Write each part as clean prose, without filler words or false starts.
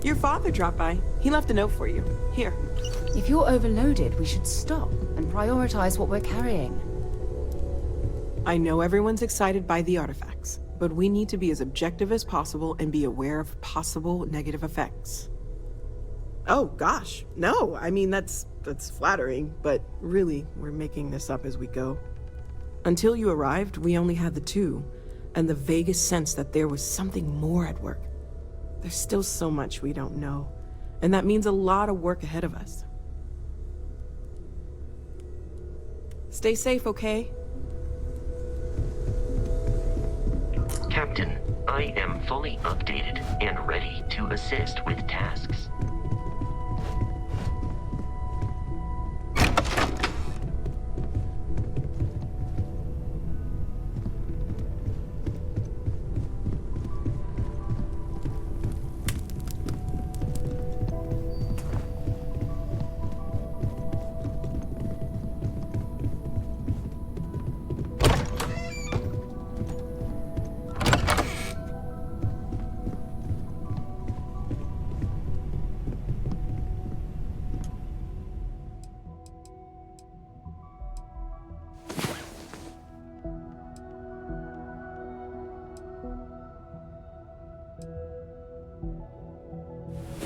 Your father dropped by. He left a note for you. Here. If you're overloaded, we should stop and prioritize what we're carrying. I know everyone's excited by the artifacts, but we need to be as objective as possible and be aware of possible negative effects. Oh, gosh. No, I mean, that's flattering, but really, we're making this up as we go. Until you arrived, we only had the two, and the vaguest sense that there was something more at work. There's still so much we don't know, and that means a lot of work ahead of us. Stay safe, okay? Captain, I am fully updated and ready to assist with tasks.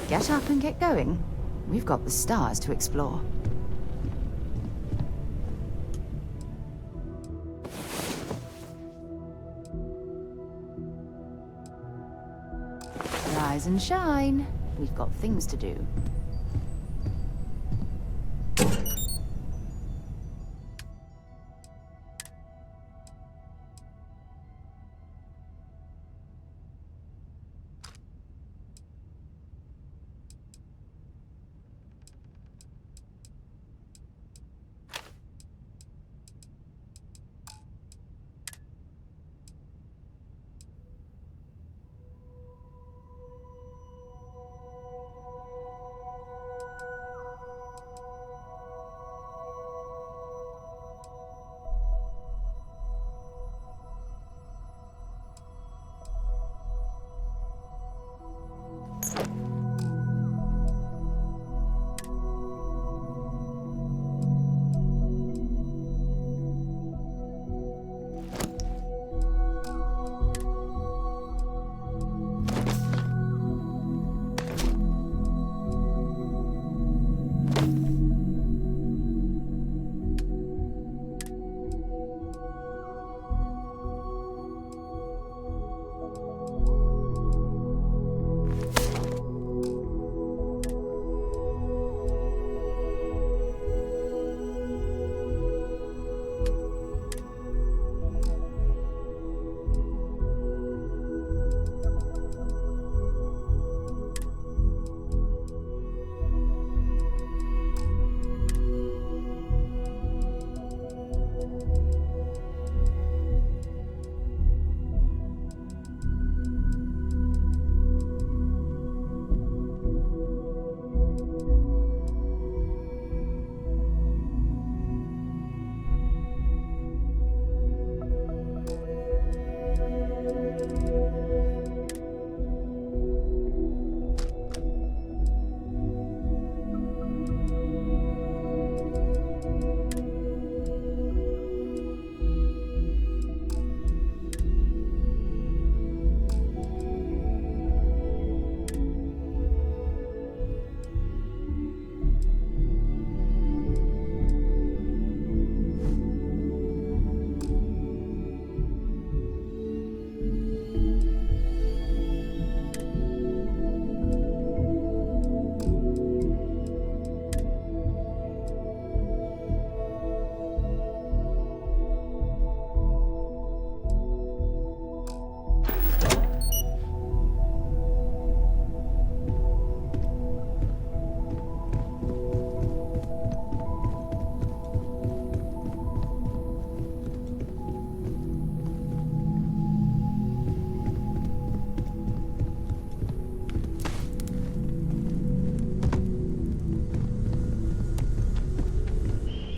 Get up and get going. We've got the stars to explore. Rise and shine. We've got things to do.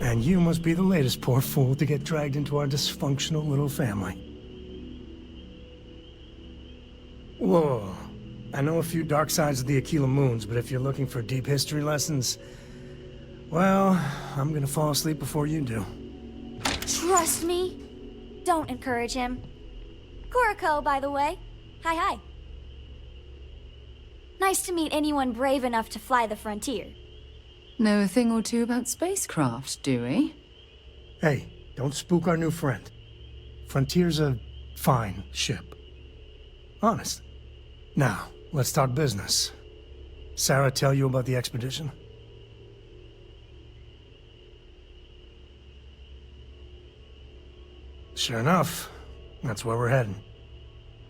And you must be the latest poor fool to get dragged into our dysfunctional little family. Whoa. I know a few dark sides of the Aquila Moons, but if you're looking for deep history lessons, well, I'm gonna fall asleep before you do. Trust me. Don't encourage him. Kuriko, by the way. Hi, hi. Nice to meet anyone brave enough to fly the frontier. Know a thing or two about spacecraft, do we? Hey, don't spook our new friend. Frontier's a fine ship. Honest. Now, let's talk business. Sarah tell you about the expedition? Sure enough, that's where we're heading.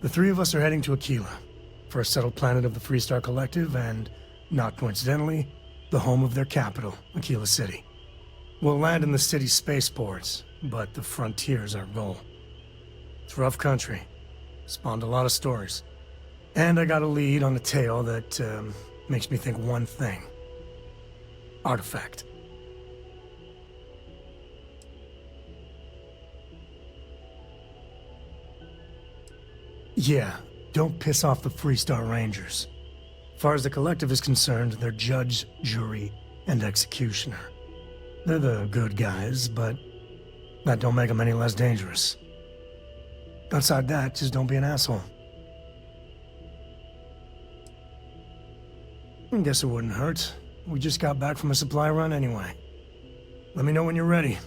The three of us are heading to Aquila, for a settled planet of the Freestar Collective and, not coincidentally, the home of their capital, Aquila City. We'll land in the city's spaceports, but the frontier's our goal. It's rough country. Spawned a lot of stories. And I got a lead on a tale that makes me think one thing. Artifact. Yeah, don't piss off the Freestar Rangers. As far as the Collective is concerned, they're judge, jury, and executioner. They're the good guys, but that don't make them any less dangerous. Outside that, just don't be an asshole. I guess it wouldn't hurt. We just got back from a supply run anyway. Let me know when you're ready.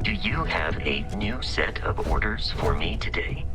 Do you have a new set of orders for me today?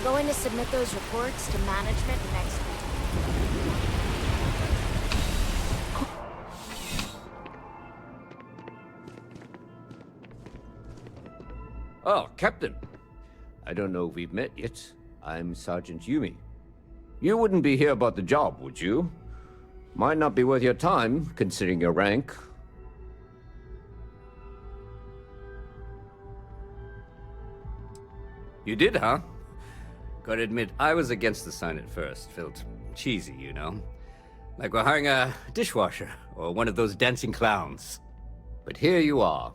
going to submit those reports to management next week. Oh, Captain. I don't know if we've met yet. I'm Sergeant Yumi. You wouldn't be here about the job, would you? Might not be worth your time, considering your rank. You did, huh? Gotta admit, I was against the sign at first. Felt cheesy, you know? Like we're hiring a dishwasher, or one of those dancing clowns. But here you are.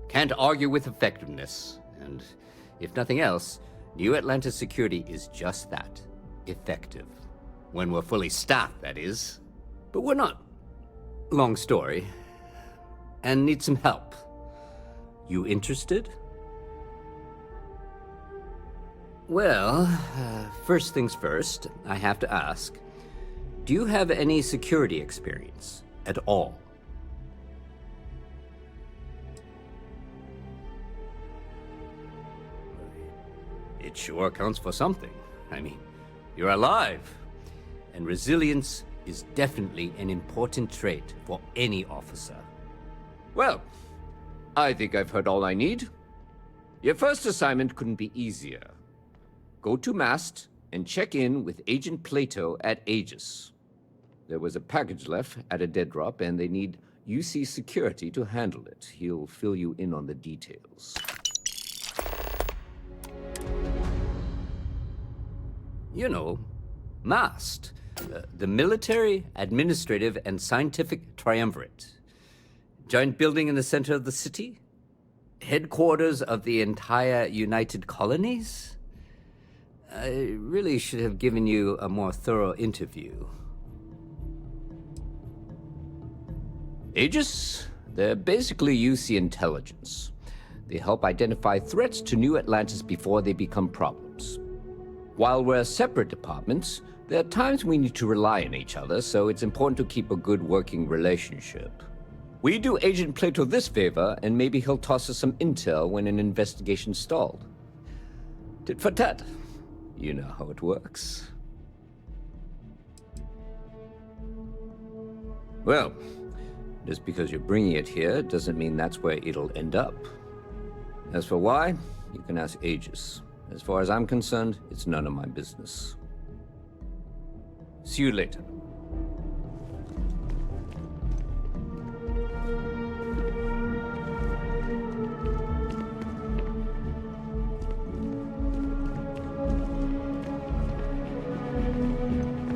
Can't argue with effectiveness. And if nothing else, New Atlantis security is just that. Effective. When we're fully staffed, that is. But we're not. Long story. And need some help. You interested? Well, first things first, I have to ask, do you have any security experience at all? It sure counts for something. I mean, you're alive. And resilience is definitely an important trait for any officer. Well, I think I've heard all I need. Your first assignment couldn't be easier. Go to Mast and check in with Agent Plato at Aegis. There was a package left at a dead drop, and they need UC security to handle it. He'll fill you in on the details. You know, MAST, the Military, Administrative, and Scientific Triumvirate. Giant building in the center of the city? Headquarters of the entire United Colonies? I really should have given you a more thorough interview. Aegis? They're basically UC intelligence. They help identify threats to New Atlantis before they become problems. While we're separate departments, there are times we need to rely on each other, so it's important to keep a good working relationship. We do Agent Plato this favor, and maybe he'll toss us some intel when an investigation stalled. Tit for tat. You know how it works. Well, just because you're bringing it here doesn't mean that's where it'll end up. As for why, you can ask Aegis. As far as I'm concerned, it's none of my business. See you later.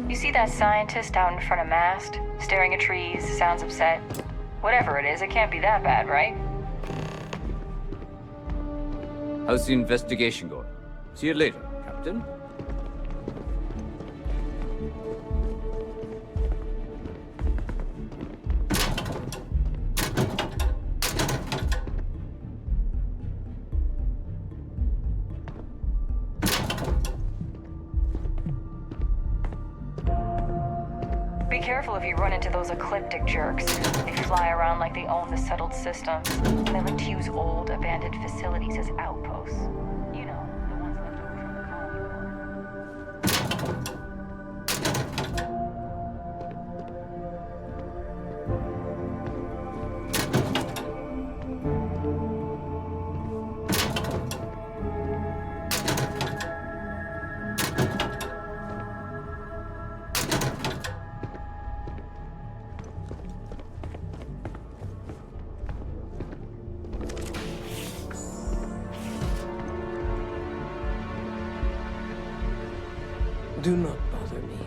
You see that scientist out in front of Mast, staring at trees, sounds upset? Whatever it is, it can't be that bad, right? How's the investigation going? See you later, Captain. Be careful if you run into those ecliptic jerks. They fly around like they own the settled system. And they like to use old, abandoned facilities as outposts. You know, the ones left over from the colony war. Do not bother me.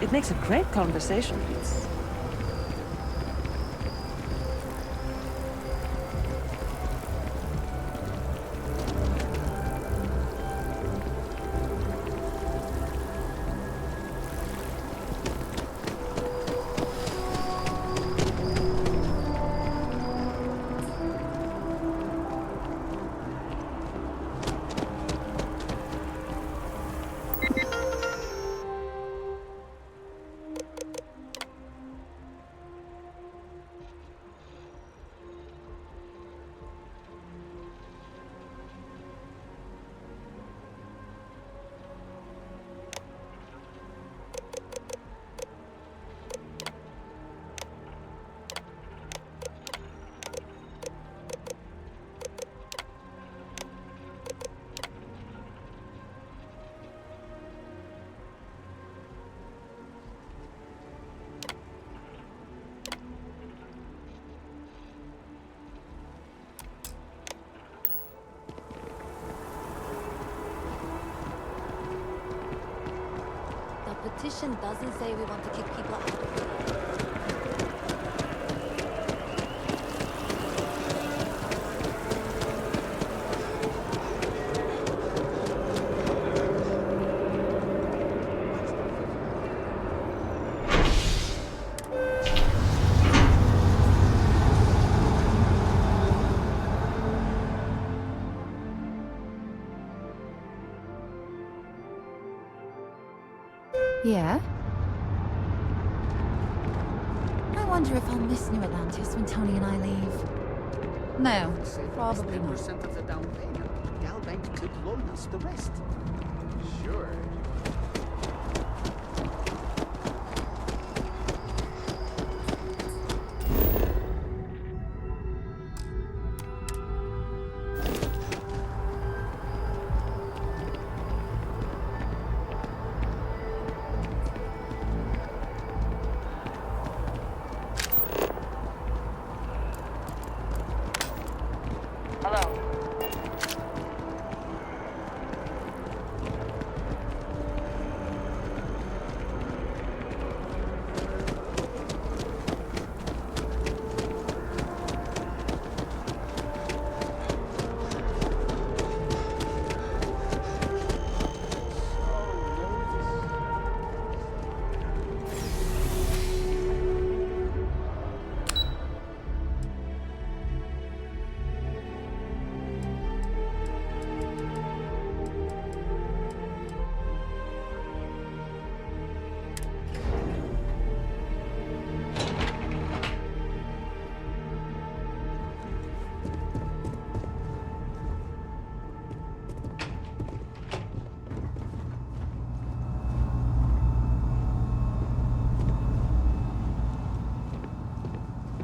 It makes a great conversation piece. petition doesn't say we want to kick people out of here. Yeah? I wonder if I'll miss New Atlantis when Tony and I leave. No, probably not. 10% of the down payment. Galbank could loan us the rest. Sure. Hello.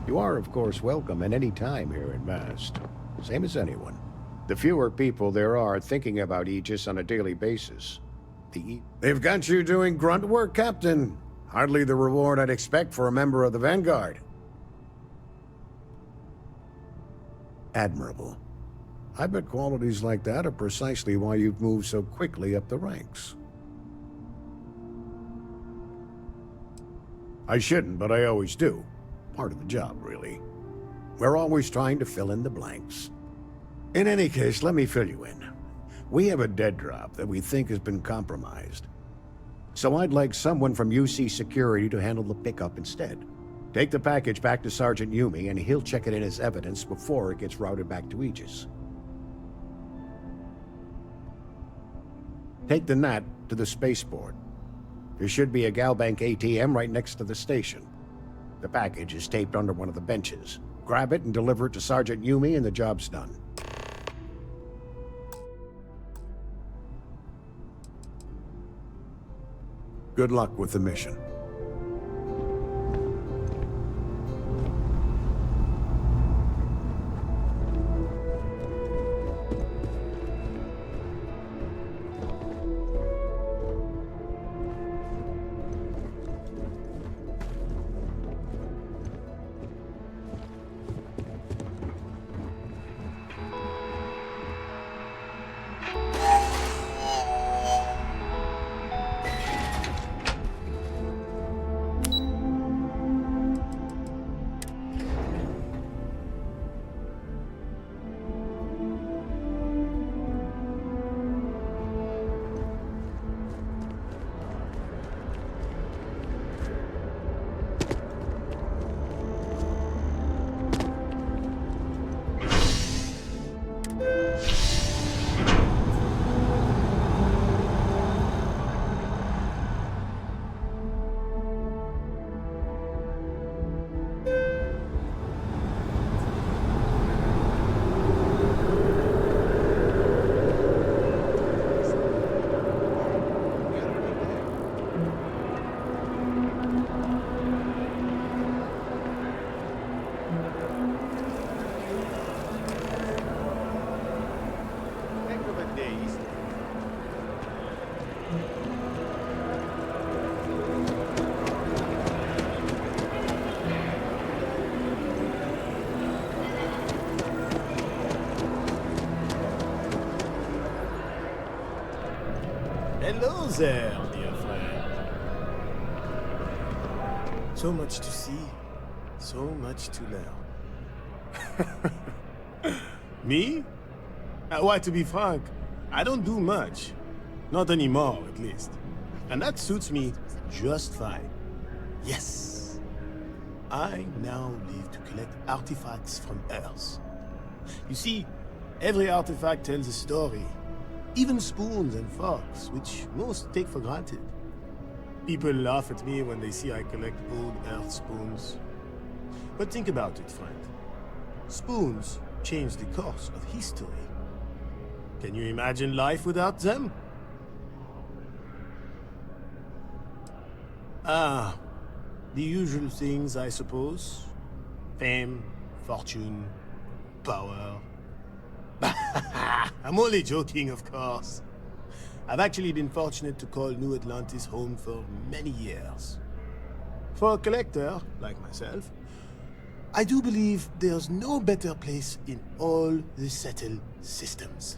You are, of course, welcome at any time here at Mast. Same as anyone. The fewer people there are thinking about Aegis on a daily basis, They've got you doing grunt work, Captain. Hardly the reward I'd expect for a member of the Vanguard. Admirable. I bet qualities like that are precisely why you've moved so quickly up the ranks. I shouldn't, but I always do. Part of the job, really. We're always trying to fill in the blanks. In any case, let me fill you in. We have a dead drop that we think has been compromised. So I'd like someone from UC Security to handle the pickup instead. Take the package back to Sergeant Yumi, and he'll check it in as evidence before it gets routed back to Aegis. Take the NAT to the spaceport. There should be a Galbank ATM right next to the station. The package is taped under one of the benches. Grab it and deliver it to Sergeant Yumi, and the job's done. Good luck with the mission. Hello there, dear friend. So much to see, so much to learn. Me? Why, to be frank, I don't do much. Not anymore, at least. And that suits me just fine. Yes. I now live to collect artifacts from Earth. You see, every artifact tells a story. Even spoons and forks, which most take for granted. People laugh at me when they see I collect old Earth spoons. But think about it, friend. Spoons change the course of history. Can you imagine life without them? Ah, the usual things, I suppose. Fame, fortune, power. I'm only joking, of course. I've actually been fortunate to call New Atlantis home for many years. For a collector, like myself, I do believe there's no better place in all the settled systems.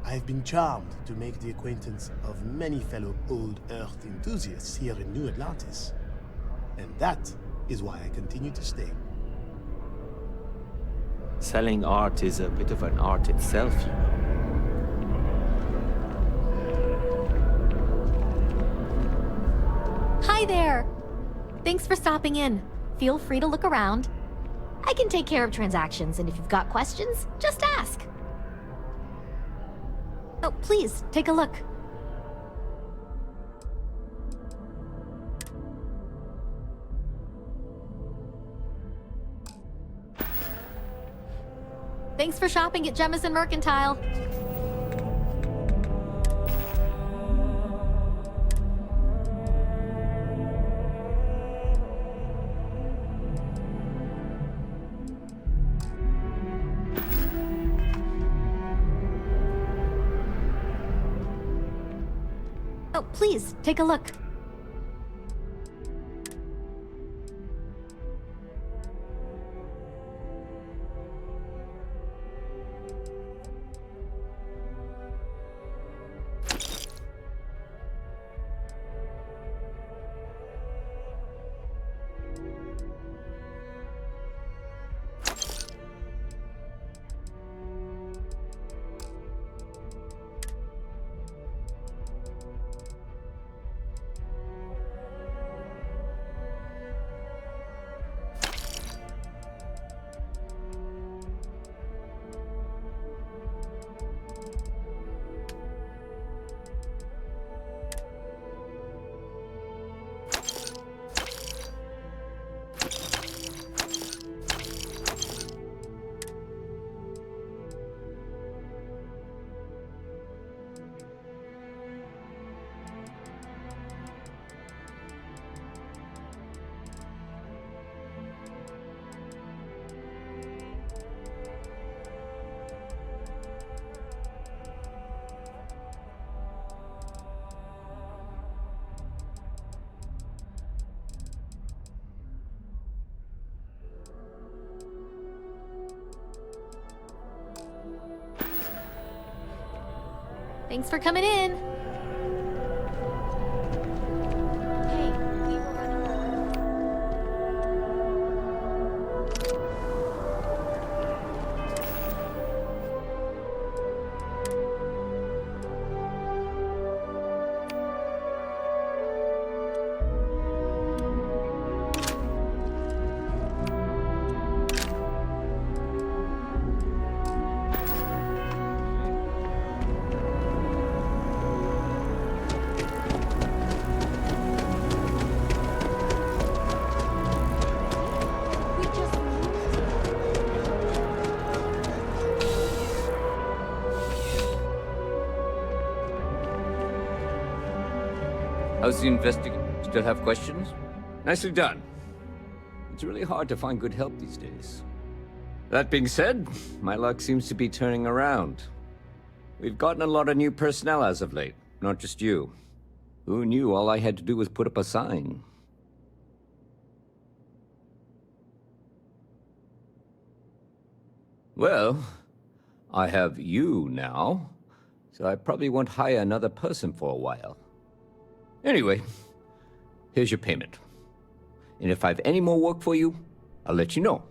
I've been charmed to make the acquaintance of many fellow old Earth enthusiasts here in New Atlantis. And that is why I continue to stay. Selling art is a bit of an art itself, you know. Hi there! Thanks for stopping in. Feel free to look around. I can take care of transactions, and if you've got questions, just ask. Oh, please, take a look. Thanks for shopping at Jemison Mercantile. Oh, please, take a look. Thanks for coming in. Hey, we were running low. How's the investigation? Still have questions? Nicely done. It's really hard to find good help these days. That being said, my luck seems to be turning around. We've gotten a lot of new personnel as of late, not just you. Who knew all I had to do was put up a sign? Well, I have you now, so I probably won't hire another person for a while. Anyway, here's your payment. And if I have any more work for you, I'll let you know.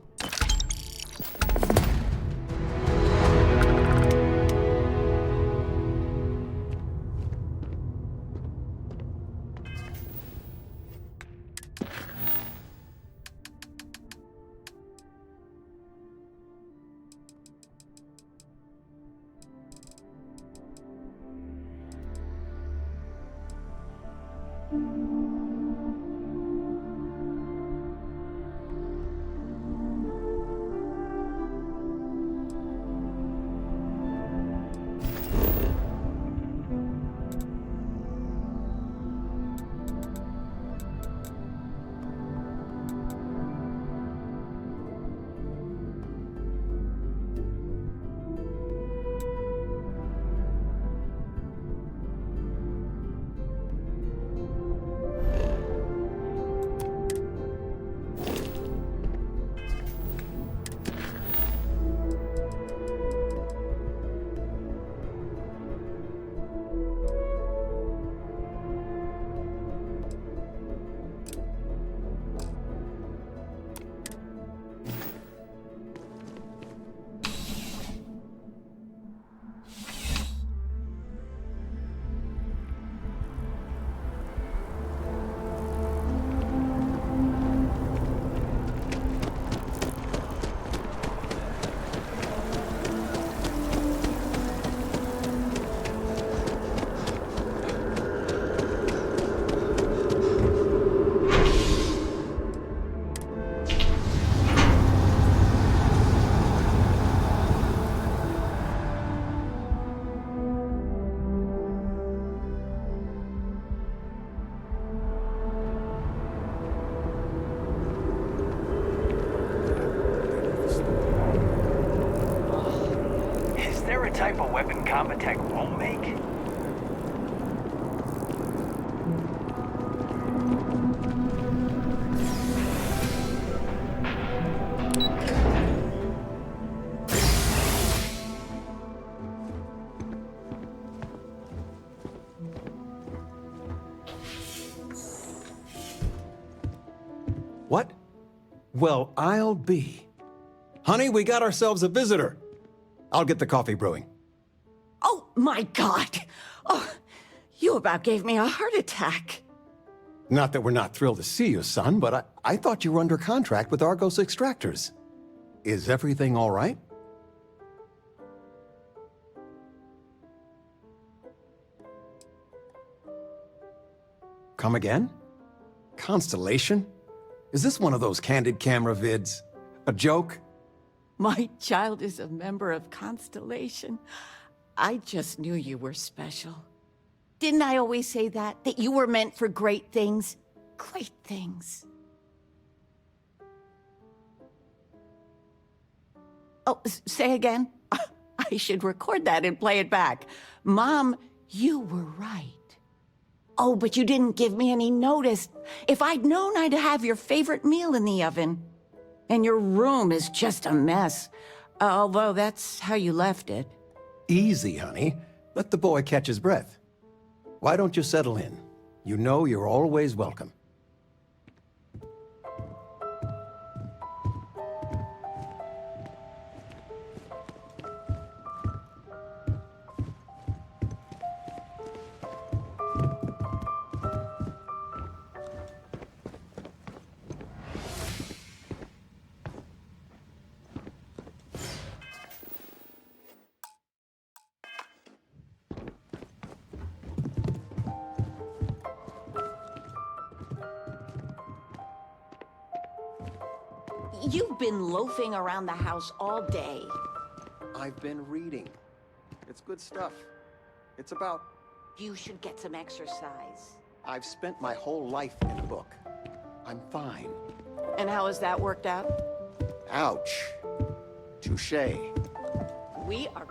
Type of weapon combat tech won't make? What? Well, I'll be. Honey, we got ourselves a visitor. I'll get the coffee brewing. Oh, my God. Oh, you about gave me a heart attack. Not that we're not thrilled to see you, son, but I thought you were under contract with Argos Extractors. Is everything all right? Come again? Constellation? Is this one of those candid camera vids? A joke? My child is a member of Constellation. I just knew you were special. Didn't I always say that? That you were meant for great things? Great things. Oh, say again? I should record that and play it back. Mom, you were right. Oh, but you didn't give me any notice. If I'd known, I'd have your favorite meal in the oven. And your room is just a mess. Although that's how you left it. Easy, honey. Let the boy catch his breath. Why don't you settle in? You know you're always welcome. You've been loafing around the house all day. I've been reading. It's good stuff. It's about... You should get some exercise. I've spent my whole life in a book. I'm fine. And how has that worked out? Ouch. Touché. We are...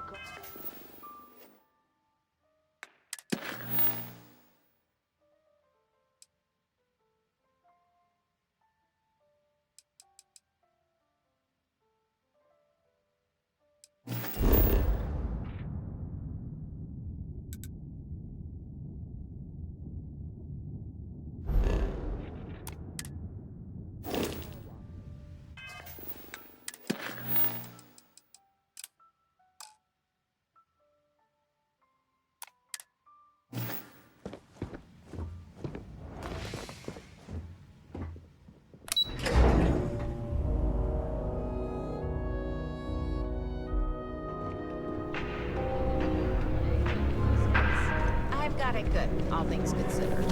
Got it, good. All things considered.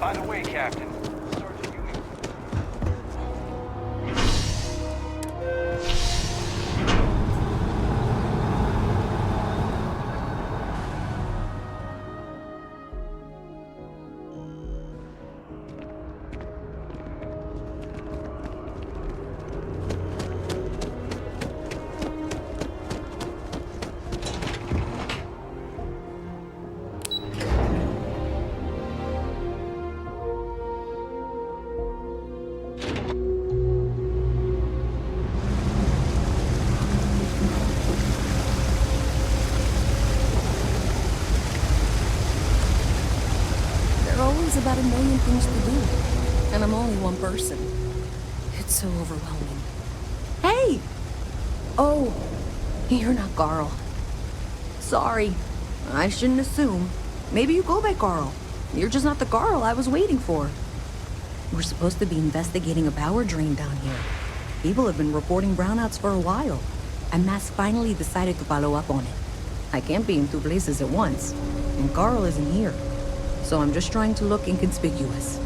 By the way, Captain, About a million things to do, and I'm only one person. It's so overwhelming. Hey! Oh, you're not Carl. Sorry, I shouldn't assume. Maybe you go by Carl. You're just not the Carl I was waiting for. We're supposed to be investigating a power drain down here. People have been reporting brownouts for a while, and Mass finally decided to follow up on it. I can't be in two places at once, and Carl isn't here. So I'm just trying to look inconspicuous.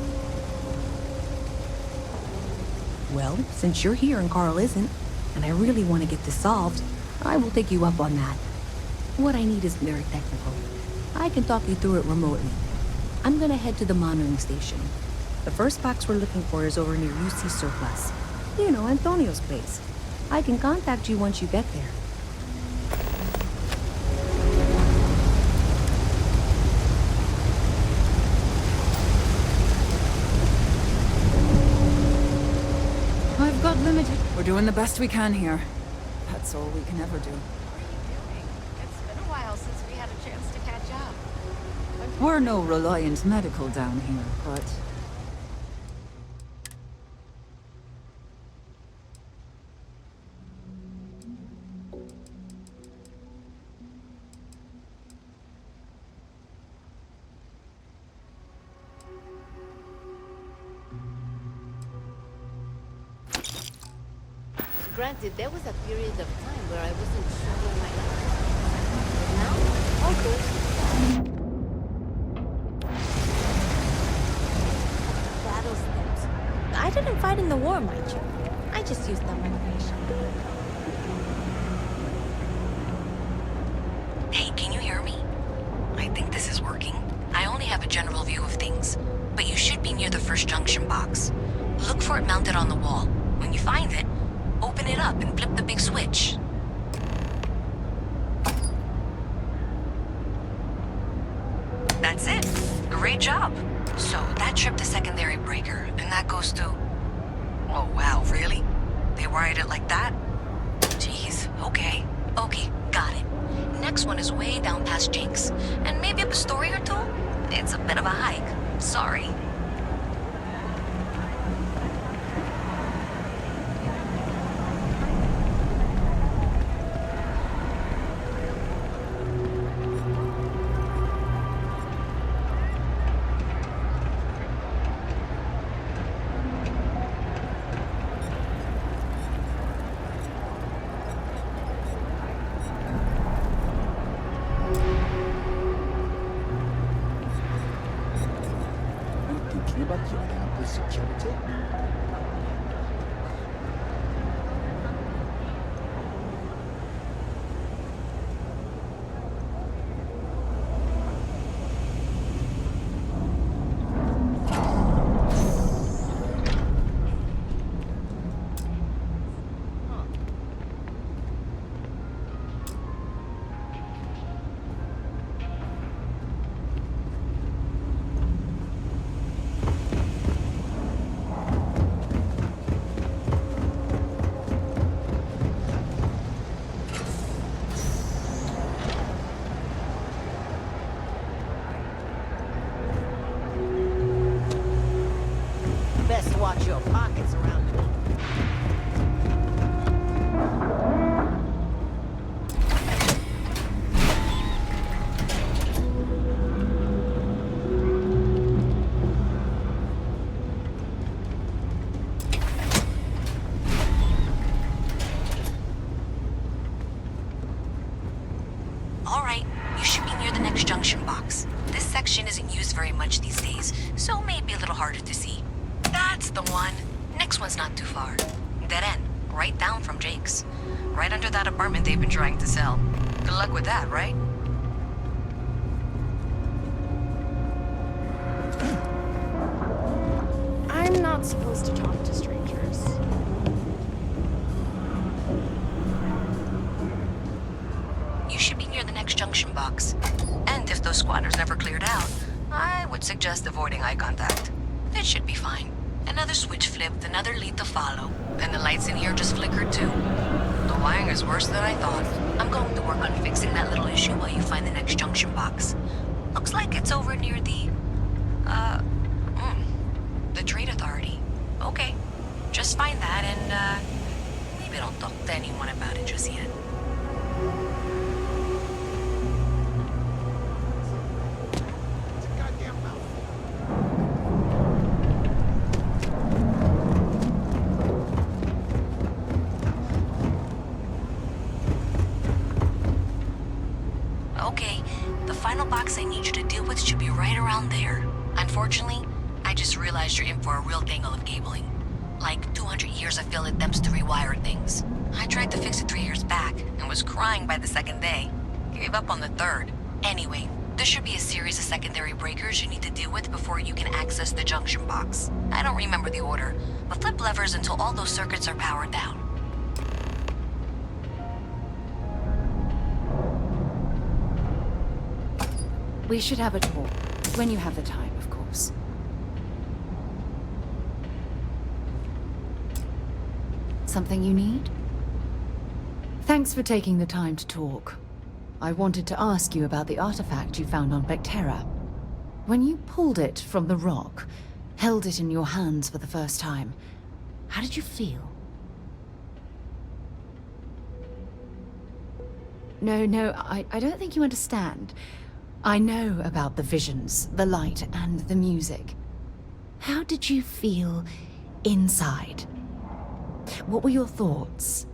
Well, since you're here and Carl isn't, and I really want to get this solved, I will take you up on that. What I need isn't very technical. I can talk you through it remotely. I'm gonna head to the monitoring station. The first box we're looking for is over near UC Surplus. You know, Antonio's place. I can contact you once you get there. I've got limited. We're doing the best we can here. That's all we can ever do. It's been a while since we had a chance to catch up. We're no Reliant Medical down here, but... Granted, there was a period of time where I wasn't sure where my life was. But now, all good. Battle steps. I didn't fight in the war, mind you. I just used them motivation. Hey, can you hear me? I think this is working. I only have a general view of things, but you should be near the first junction box. Look for it mounted on the wall. When you find it, open it up and flip the big switch. That's it. Great job. So that tripped the secondary breaker, and that goes to... Oh, wow, really? They wired it like that? Jeez, okay. Okay, got it. Next one is way down past Jake's, and maybe up a story or two? It's a bit of a hike. Sorry. About your campus security? Best watch your pockets around me. next one's not too far. Dead end, right down from Jake's. Right under that apartment they've been trying to sell. Good luck with that, right? I'm not supposed to talk to strangers. You should be near the next junction box. And if those squatters never cleared out, I would suggest avoiding eye contact. It should be fine. Another switch flipped, another lead to follow. And the lights in here just flickered too. The wiring is worse than I thought. I'm going to work on fixing that little issue while you find the next junction box. Looks like it's over near the Trade Authority. Okay. Just find that and, maybe don't talk to anyone about it just yet. Okay, the final box I need you to deal with should be right around there. Unfortunately, I just realized you're in for a real tangle of cabling. Like 200 years of field attempts to rewire things. I tried to fix it 3 years back and was crying by the second day. Gave up on the third. Anyway, there should be a series of secondary breakers you need to deal with before you can access the junction box. I don't remember the order, but flip levers until all those circuits are powered down. We should have a talk. When you have the time, of course. Something you need? Thanks for taking the time to talk. I wanted to ask you about the artifact you found on Vectera. When you pulled it from the rock, held it in your hands for the first time, how did you feel? No, I don't think you understand. I know about the visions, the light, and the music. How did you feel inside? What were your thoughts?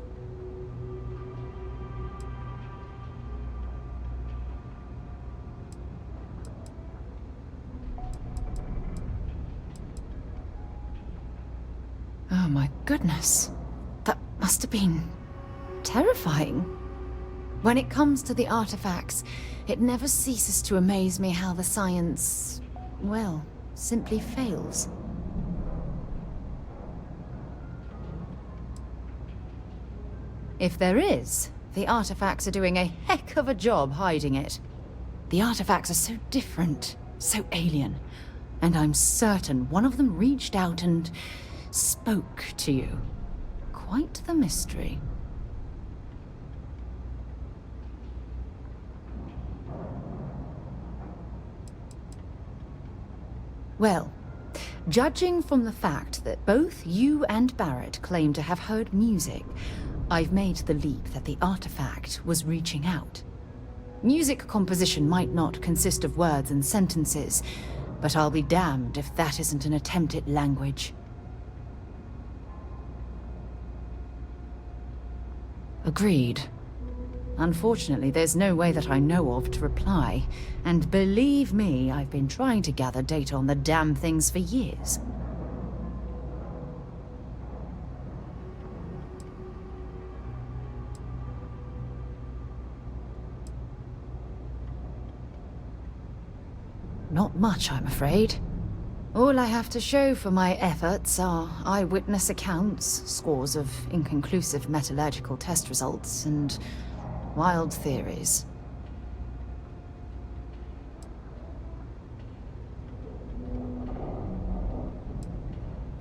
Oh my goodness. That must have been terrifying. When it comes to the artifacts, it never ceases to amaze me how the science, well, simply fails. If there is, the artifacts are doing a heck of a job hiding it. The artifacts are so different, so alien, and I'm certain one of them reached out and spoke to you. Quite the mystery. Well, judging from the fact that both you and Barrett claim to have heard music, I've made the leap that the artifact was reaching out. Music composition might not consist of words and sentences, but I'll be damned if that isn't an attempt at language. Agreed. Unfortunately, there's no way that I know of to reply, and believe me, I've been trying to gather data on the damn things for years. Not much, I'm afraid. All I have to show for my efforts are eyewitness accounts, scores of inconclusive metallurgical test results, and wild theories.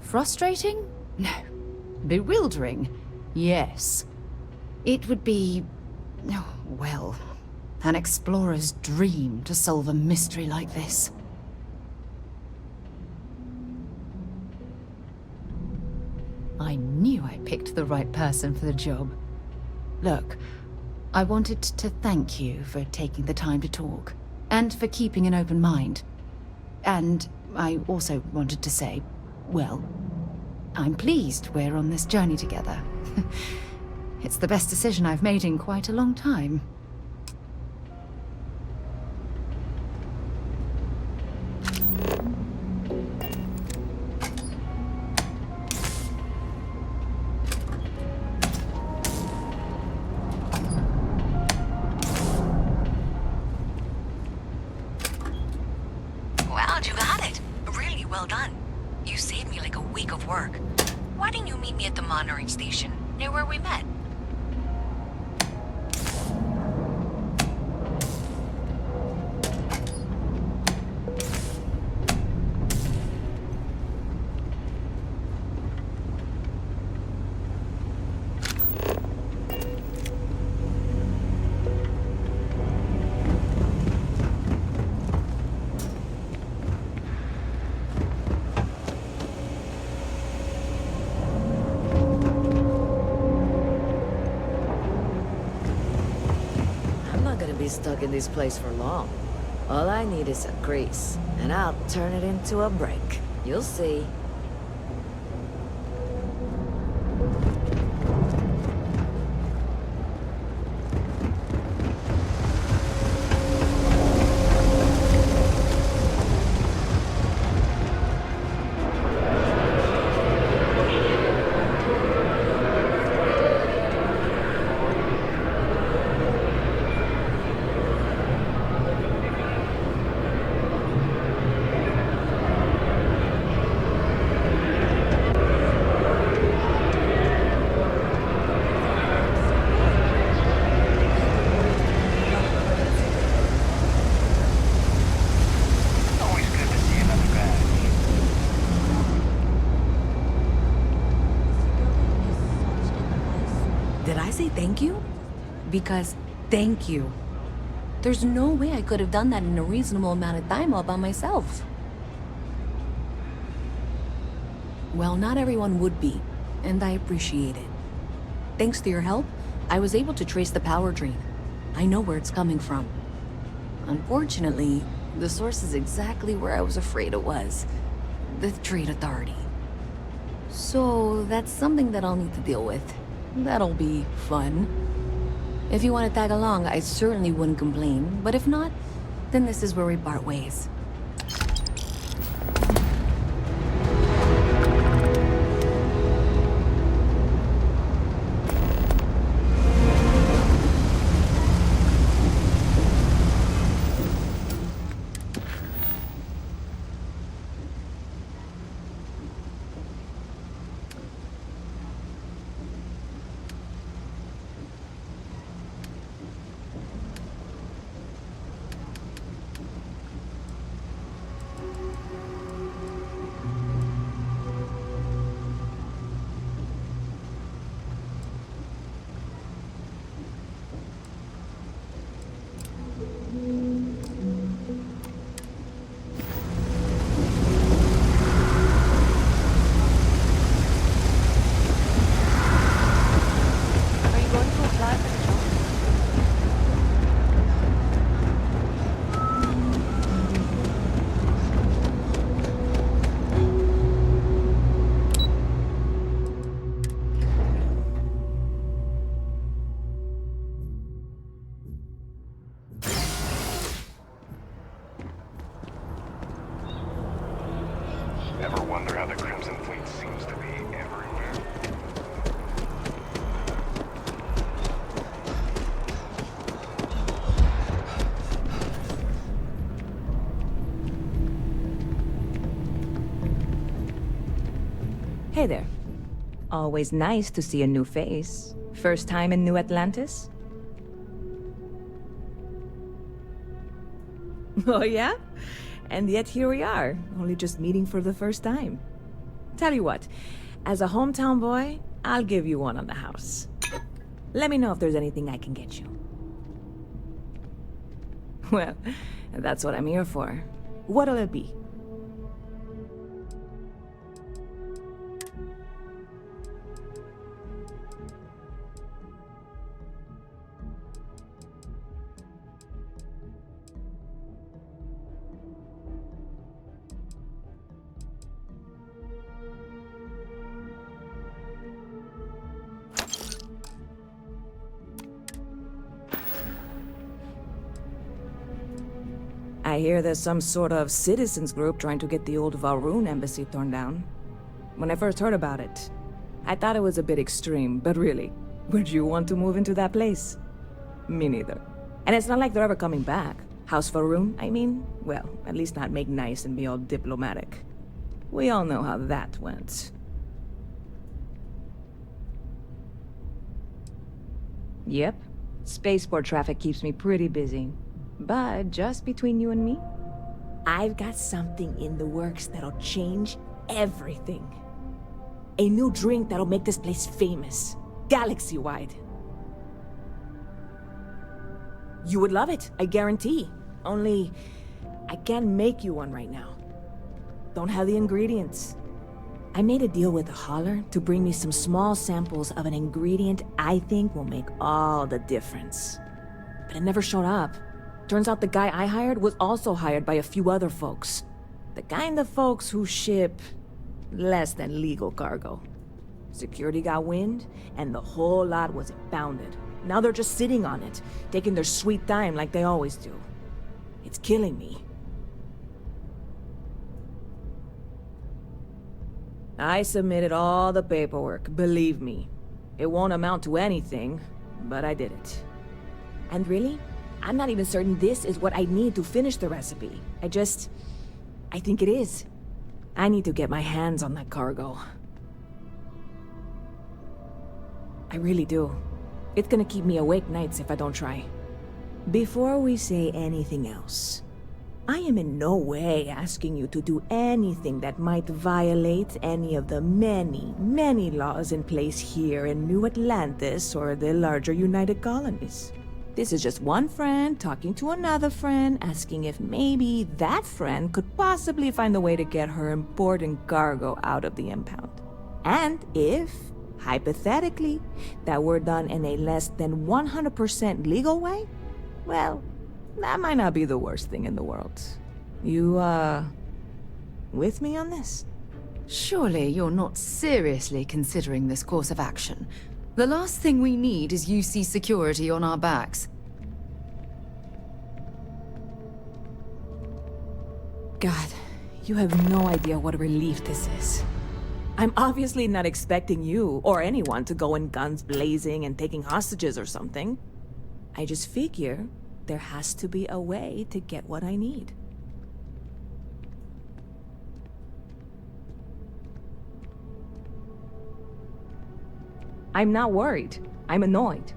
Frustrating? No. Bewildering? Yes. It would be, oh, well, an explorer's dream to solve a mystery like this. I knew I picked the right person for the job. Look, I wanted to thank you for taking the time to talk, and for keeping an open mind. And I also wanted to say, well, I'm pleased we're on this journey together. It's the best decision I've made in quite a long time. off work. Why didn't you meet me at the monitoring station, near where we met? Stuck in this place for long. All I need is a grease, and I'll turn it into a brick. You'll see. Did I say thank you? Because thank you. There's no way I could have done that in a reasonable amount of time all by myself. Well, not everyone would be, and I appreciate it. Thanks to your help, I was able to trace the power drain. I know where it's coming from. Unfortunately, the source is exactly where I was afraid it was. The Trade Authority. So that's something that I'll need to deal with. That'll be fun. If you want to tag along, I certainly wouldn't complain, but if not, then this is where we part ways. Ever wonder how the Crimson Fleet seems to be everywhere? Hey there. Always nice to see a new face. First time in New Atlantis? Oh yeah? And yet here we are, only just meeting for the first time. Tell you what, as a hometown boy, I'll give you one on the house. Let me know if there's anything I can get you. Well, that's what I'm here for. What'll it be? I hear there's some sort of citizens group trying to get the old Valroon embassy torn down. When I first heard about it, I thought it was a bit extreme, but really, would you want to move into that place? Me neither. And it's not like they're ever coming back. House Valroon, I mean? Well, at least not make nice and be all diplomatic. We all know how that went. Yep. Spaceport traffic keeps me pretty busy. But just between you and me, I've got something in the works that'll change everything. A new drink that'll make this place famous, galaxy-wide. You would love it, I guarantee. Only, I can't make you one right now. Don't have the ingredients. I made a deal with the hauler to bring me some small samples of an ingredient I think will make all the difference. But it never showed up. Turns out the guy I hired was also hired by a few other folks. The kind of folks who ship less than legal cargo. Security got wind, and the whole lot was impounded. Now they're just sitting on it, taking their sweet time like they always do. It's killing me. I submitted all the paperwork, believe me. It won't amount to anything, but I did it. And really, I'm not even certain this is what I need to finish the recipe. I think it is. I need to get my hands on that cargo. I really do. It's gonna keep me awake nights if I don't try. Before we say anything else, I am in no way asking you to do anything that might violate any of the many, many laws in place here in New Atlantis or the larger United Colonies. This is just one friend talking to another friend, asking if maybe that friend could possibly find a way to get her important cargo out of the impound. And if, hypothetically, that were done in a less than 100% legal way, well, that might not be the worst thing in the world. You, with me on this? Surely you're not seriously considering this course of action. The last thing we need is UC security on our backs. God, you have no idea what a relief this is. I'm obviously not expecting you or anyone to go in guns blazing and taking hostages or something. I just figure there has to be a way to get what I need. I'm not worried. I'm annoyed.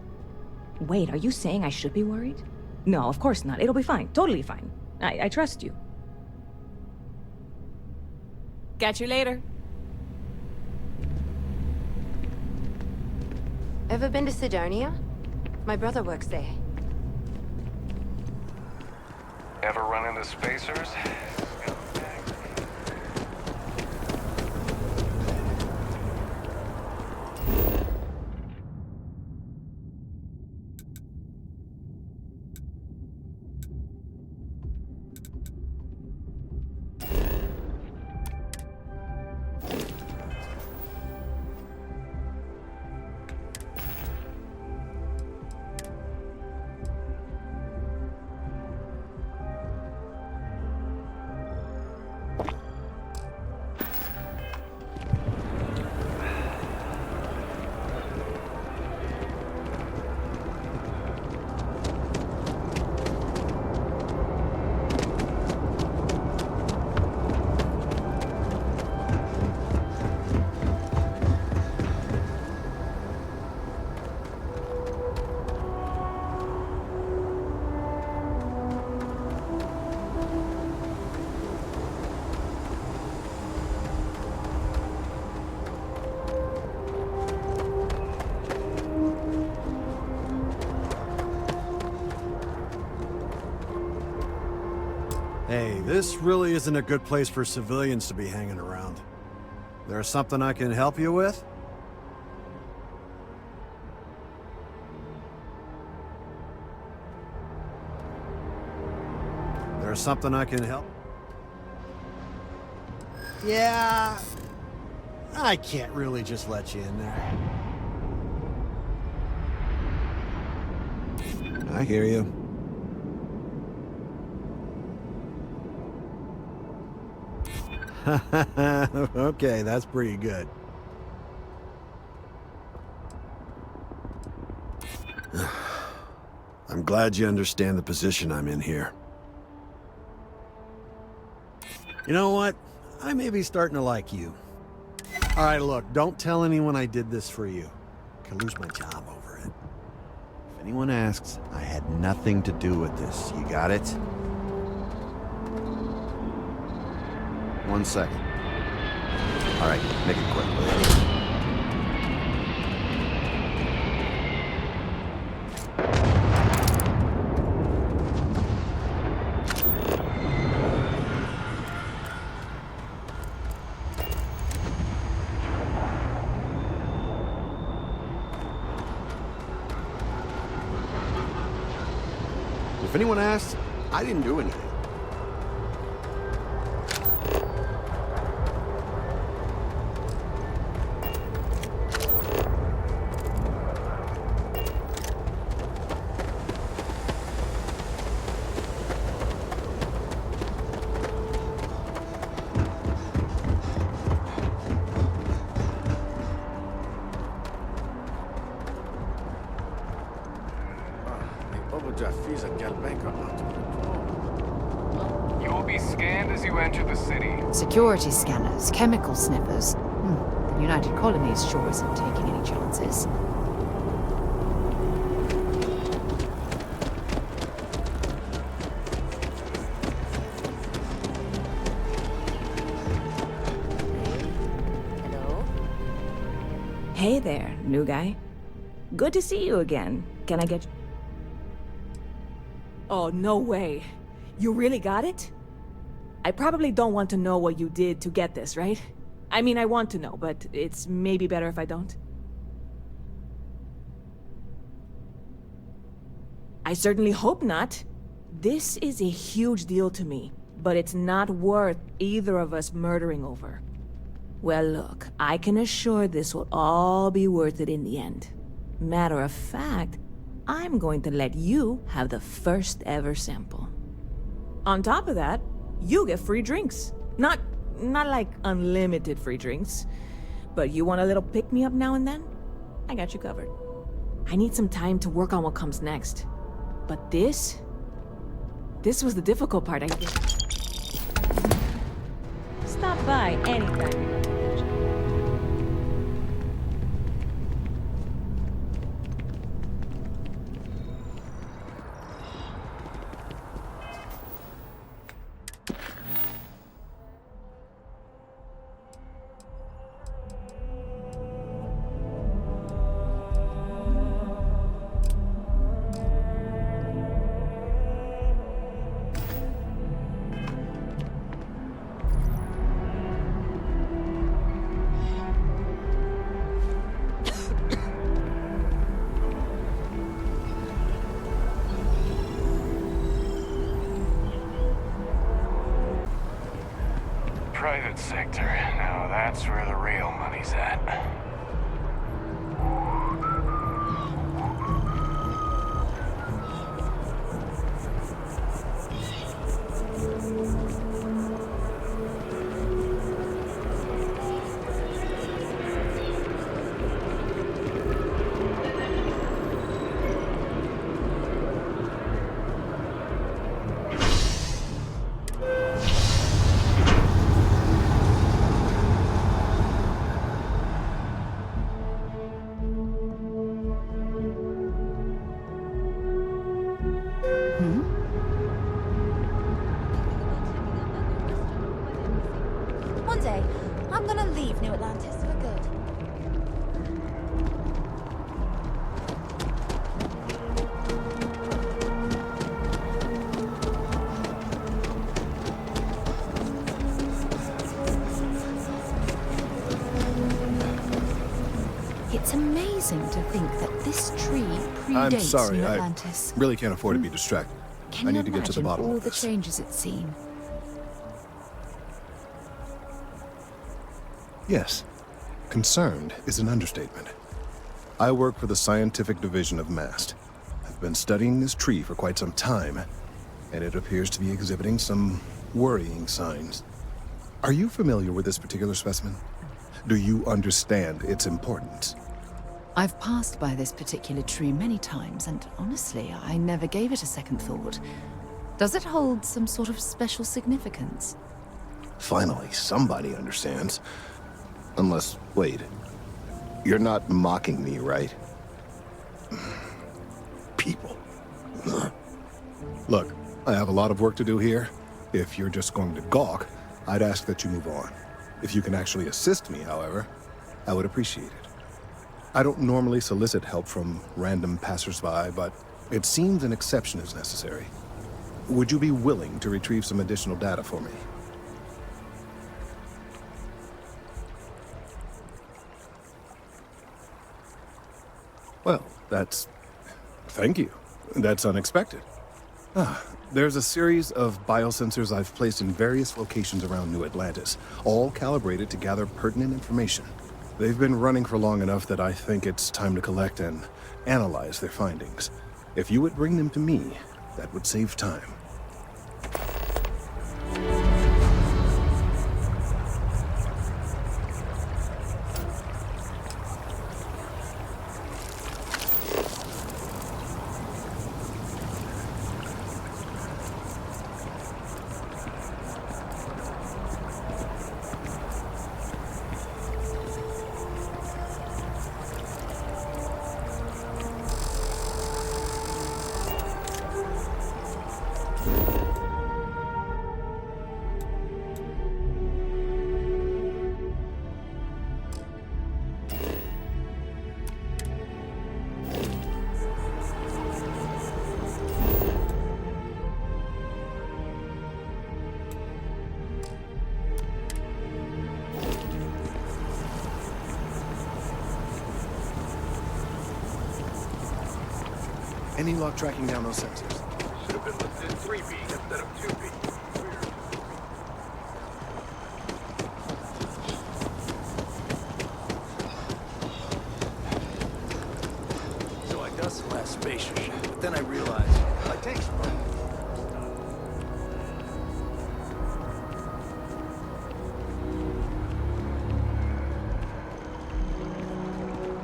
Wait, are you saying I should be worried? No, of course not. It'll be fine. Totally fine. I trust you. Catch you later. Ever been to Sidonia? My brother works there. Ever run into spacers? Hey, this really isn't a good place for civilians to be hanging around. There's something I can help you with? There's something I can help? Yeah, I can't really just let you in there. I hear you. Okay, that's pretty good. I'm glad you understand the position I'm in here. You know what? I may be starting to like you. All right, look, don't tell anyone I did this for you. I could lose my job over it. anyone asks, I had nothing to do with this. You got it? 1 second. All right, make it quick, will you? If anyone asks, I didn't do anything. You will be scanned as you enter the city. Security scanners, chemical sniffers. The United Colonies sure isn't taking any chances. Hey there, new guy. Good to see you again. Can I get... Oh, no way. You really got it? I probably don't want to know what you did to get this, right? I mean, I want to know, but it's maybe better if I don't. I certainly hope not. This is a huge deal to me, but it's not worth either of us murdering over. Well, look, I can assure this will all be worth it in the end. Matter of fact, I'm going to let you have the first ever sample. On top of that, you get free drinks. Not like unlimited free drinks, but you want a little pick-me-up now and then? I got you covered. I need some time to work on what comes next. But this was the difficult part, I think. Stop by anytime. Private sector. Now that's where the real money's at. One day, I'm gonna leave New Atlantis for good. It's amazing to think that this tree predates I'm sorry, New I Atlantis. really can't afford to be distracted. Can I you need to get to the imagine bottom all of the this. changes it's seen? Yes. Concerned is an understatement. I work for the scientific division of MAST. I've been studying this tree for quite some time, and it appears to be exhibiting some worrying signs. Are you familiar with this particular specimen? Do you understand its importance? I've passed by this particular tree many times, and honestly, I never gave it a second thought. Does it hold some sort of special significance? Finally, somebody understands. Unless, wait. You're not mocking me, right? people. Look, I have a lot of work to do here. If you're just going to gawk, I'd ask that you move on. If you can actually assist me, however, I would appreciate it. I don't normally solicit help from random passersby, but it seems an exception is necessary. Would you be willing to retrieve some additional data for me? Well, thank you. That's unexpected. There's a series of biosensors I've placed in various locations around New Atlantis, all calibrated to gather pertinent information. They've been running for long enough that I think it's time to collect and analyze their findings. If you would bring them to me, that would save time. Any luck tracking down those sensors? Should have been listed 3B instead of 2B. Weird. So I dust the last spacer ship, but then I realized my tank's broken.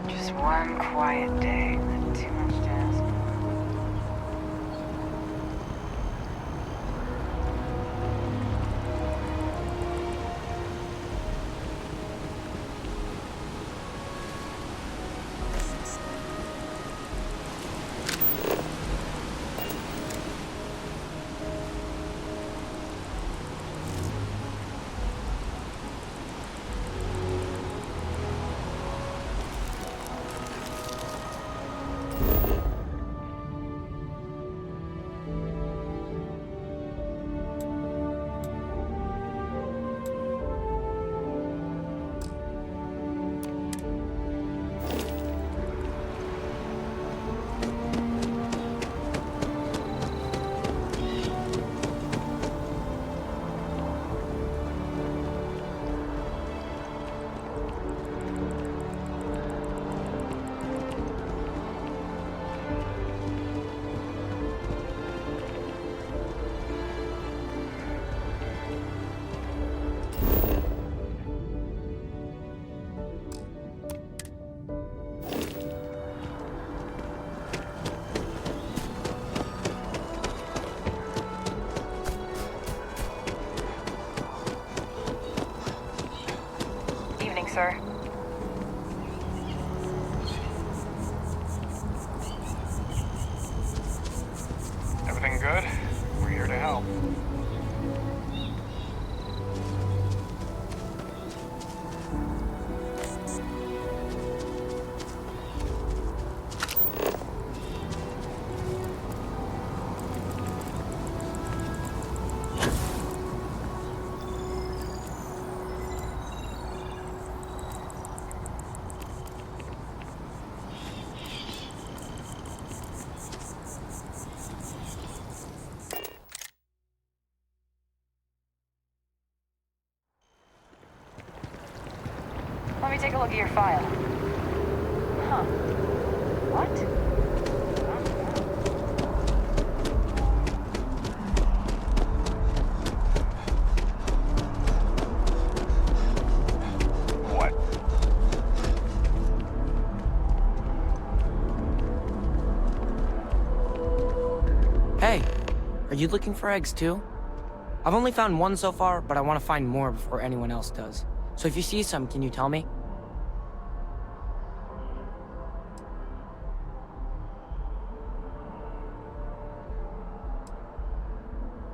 Just one quiet day. Not too much to ask. Sir. Everything good? We're here to help. Let me take a look at your file. Huh. What? Hey, are you looking for eggs too? I've only found one so far, but I want to find more before anyone else does. So if you see some, can you tell me?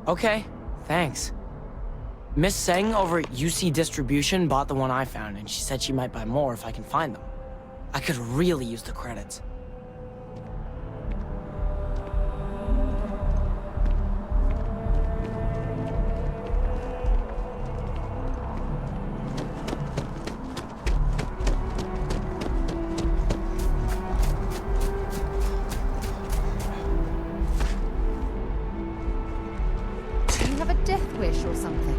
Okay, thanks. Miss Seng over at UC Distribution bought the one I found, and she said she might buy more if I can find them. I could really use the credits. Do you have a death wish or something?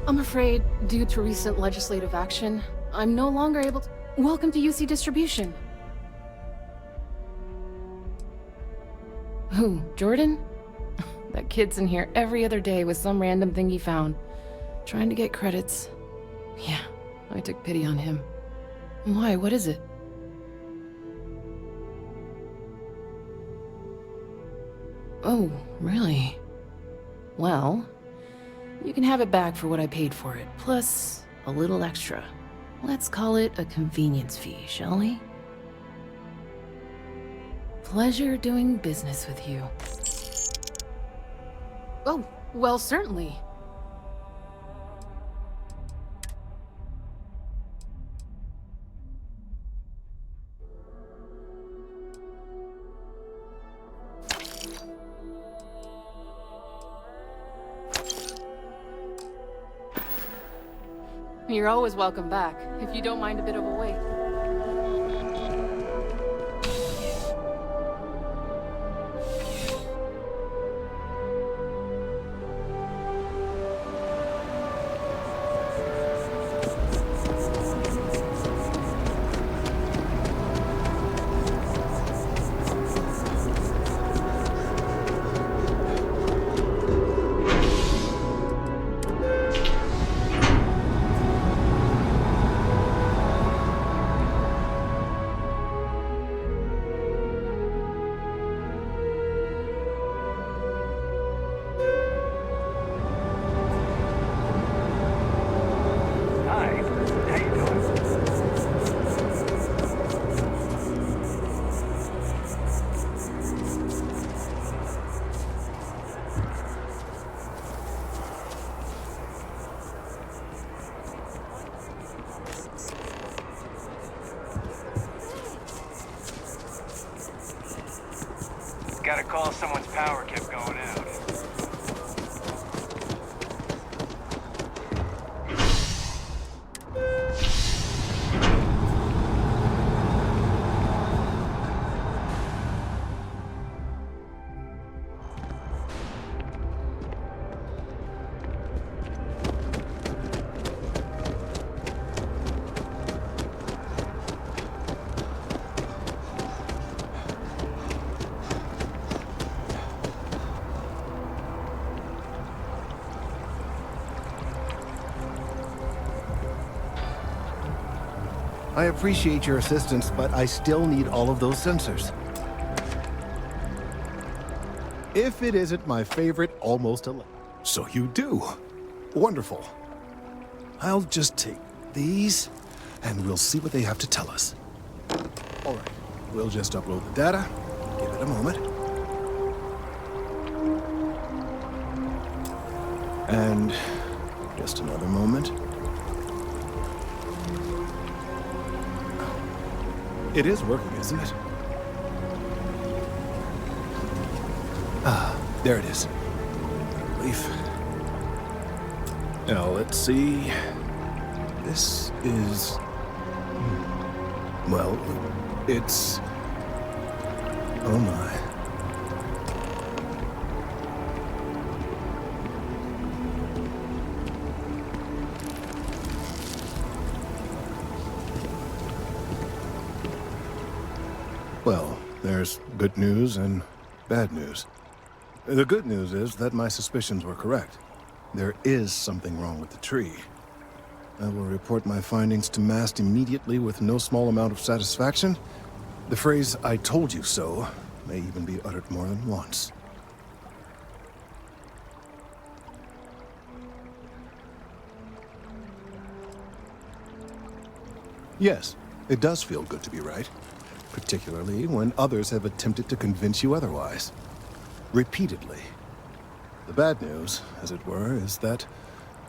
I'm afraid, due to recent legislative action, I'm no longer able to— Welcome to UC Distribution. Who, Jordan? That kid's in here every other day with some random thing he found, trying to get credits. Yeah, I took pity on him. Why, what is it? Oh, really? Well, you can have it back for what I paid for it, plus a little extra. Let's call it a convenience fee, shall we? Pleasure doing business with you. Oh, well, certainly. You're always welcome back, if you don't mind a bit of a wait. Got a call someone's power kept going out. I appreciate your assistance, but I still need all of those sensors. If it isn't my favorite almost so you do. Wonderful. I'll just take these, and we'll see what they have to tell us. All right, we'll just upload the data. Give it a moment. And just another moment. It is working, isn't it? Ah, there it is. Relief. Now, let's see. This is... well, it's... oh my. Well, there's good news and bad news. The good news is that my suspicions were correct. There is something wrong with the tree. I will report my findings to MAST immediately with no small amount of satisfaction. The phrase, "I told you so," may even be uttered more than once. Yes, it does feel good to be right, particularly when others have attempted to convince you otherwise. Repeatedly. The bad news, as it were, is that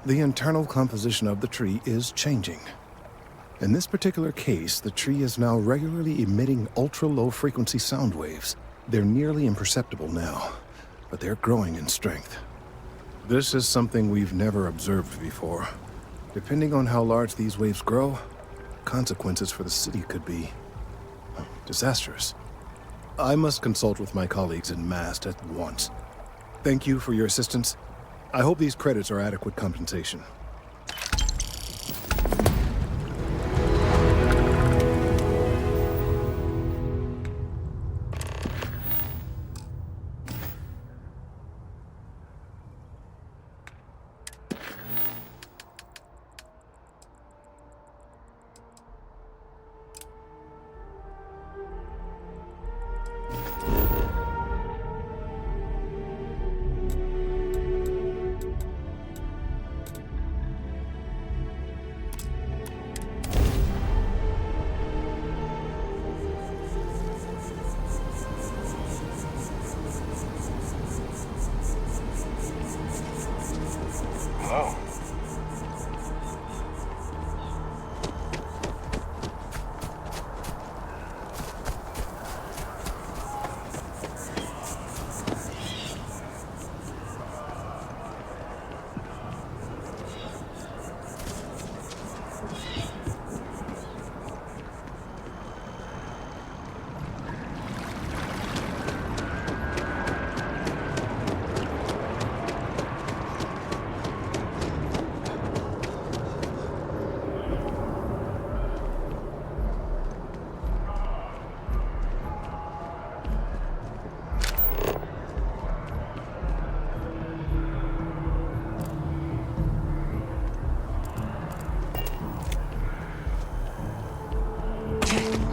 the internal composition of the tree is changing. In this particular case, the tree is now regularly emitting ultra-low frequency sound waves. They're nearly imperceptible now, but they're growing in strength. This is something we've never observed before. Depending on how large these waves grow, consequences for the city could be disastrous. I must consult with my colleagues in MAST at once. Thank you for your assistance. I hope these credits are adequate compensation. Hello?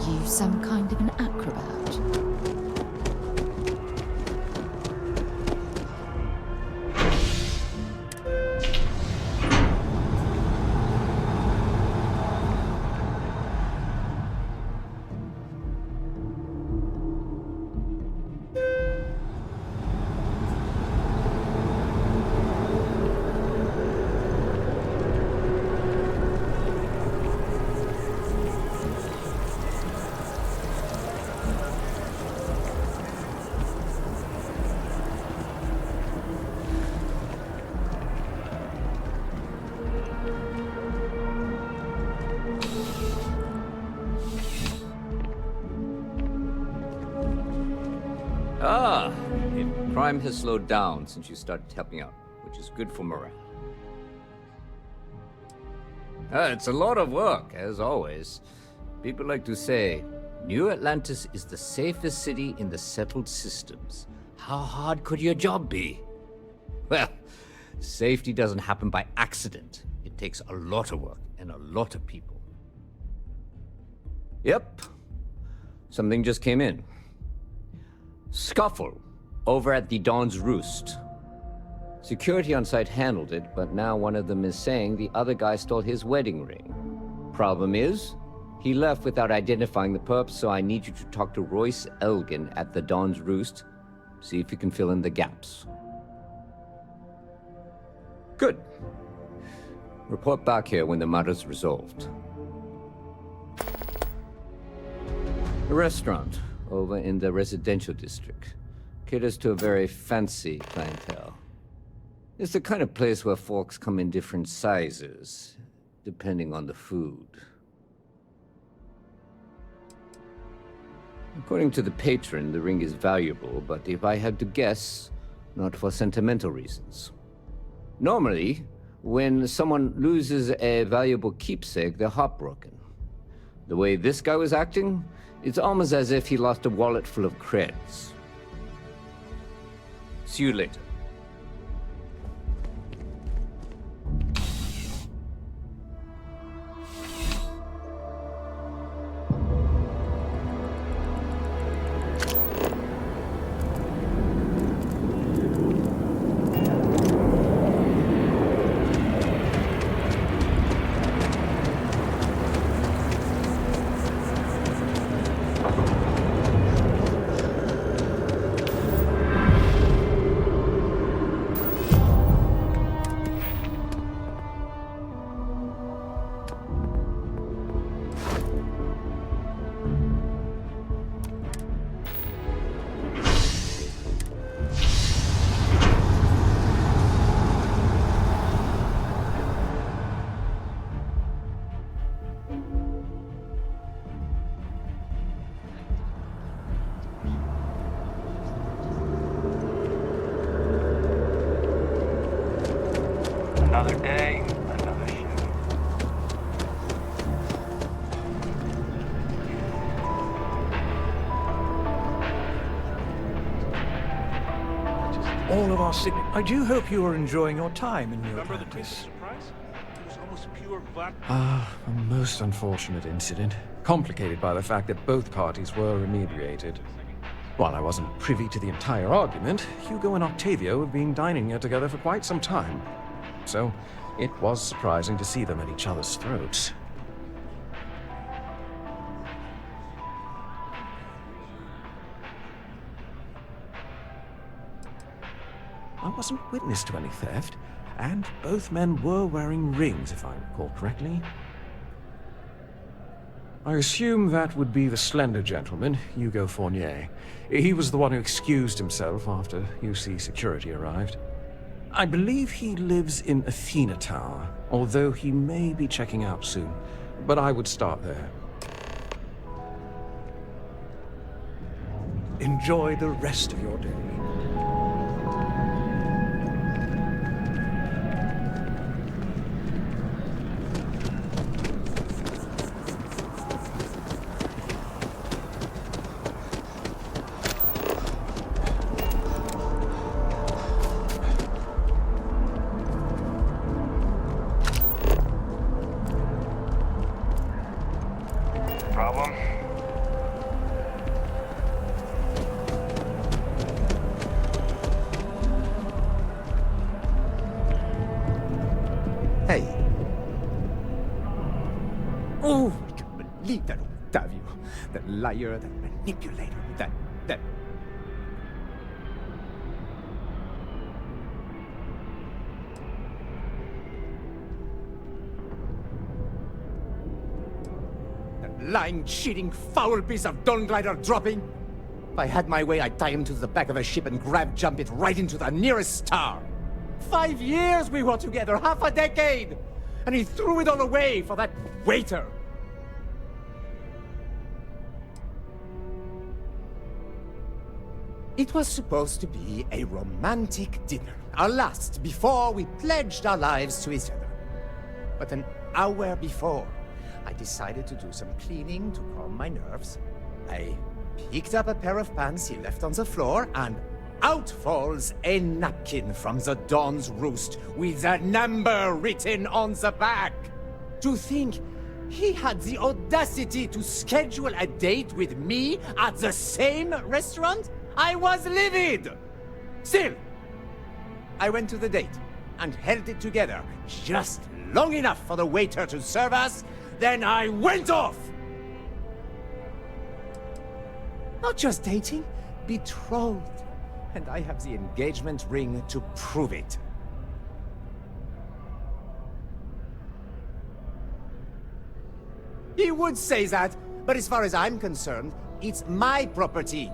You some kind of an acrobat? Ah, crime has slowed down since you started helping out, which is good for morale. It's a lot of work, as always. People like to say, New Atlantis is the safest city in the settled systems. How hard could your job be? Well, safety doesn't happen by accident. It takes a lot of work and a lot of people. Yep. Something just came in. Scuffle over at the Dawn's Roost. Security on site handled it, but now one of them is saying the other guy stole his wedding ring. Problem is, he left without identifying the perp, so I need you to talk to Royce Elgin at the Dawn's Roost. See if you can fill in the gaps. Good. Report back here when the matter's resolved. A restaurant over in the residential district caters to a very fancy clientele. It's the kind of place where folks come in different sizes, depending on the food. According to the patron, the ring is valuable, but if I had to guess, not for sentimental reasons. Normally, when someone loses a valuable keepsake, they're heartbroken. The way this guy was acting, it's almost as if he lost a wallet full of creds. See you later. Another day, another shift. All of our I do hope you are enjoying your time in New Atlantis. A most unfortunate incident, complicated by the fact that both parties were remediated. While I wasn't privy to the entire argument, Hugo and Octavio have been dining here together for quite some time. So, it was surprising to see them at each other's throats. I wasn't witness to any theft, and both men were wearing rings, if I recall correctly. I assume that would be the slender gentleman, Hugo Fournier. He was the one who excused himself after UC security arrived. I believe he lives in Athena Tower, although he may be checking out soon. But I would start there. Enjoy the rest of your day. Problem? Hey. Oh, I can't believe that Octavio. That liar, that manipulator, that... lying, cheating, foul piece of dawn glider dropping. If I had my way, I'd tie him to the back of a ship and jump it right into the nearest star. 5 years we were together, half a decade! And he threw it all away for that waiter. It was supposed to be a romantic dinner, our last before we pledged our lives to each other. But an hour before, I decided to do some cleaning to calm my nerves. I picked up a pair of pants he left on the floor, and out falls a napkin from the Dawn's Roost with a number written on the back. To think he had the audacity to schedule a date with me at the same restaurant? I was livid! Still, I went to the date and held it together just long enough for the waiter to serve us. Then I went off! Not just dating, betrothed. And I have the engagement ring to prove it. He would say that, but as far as I'm concerned, it's my property.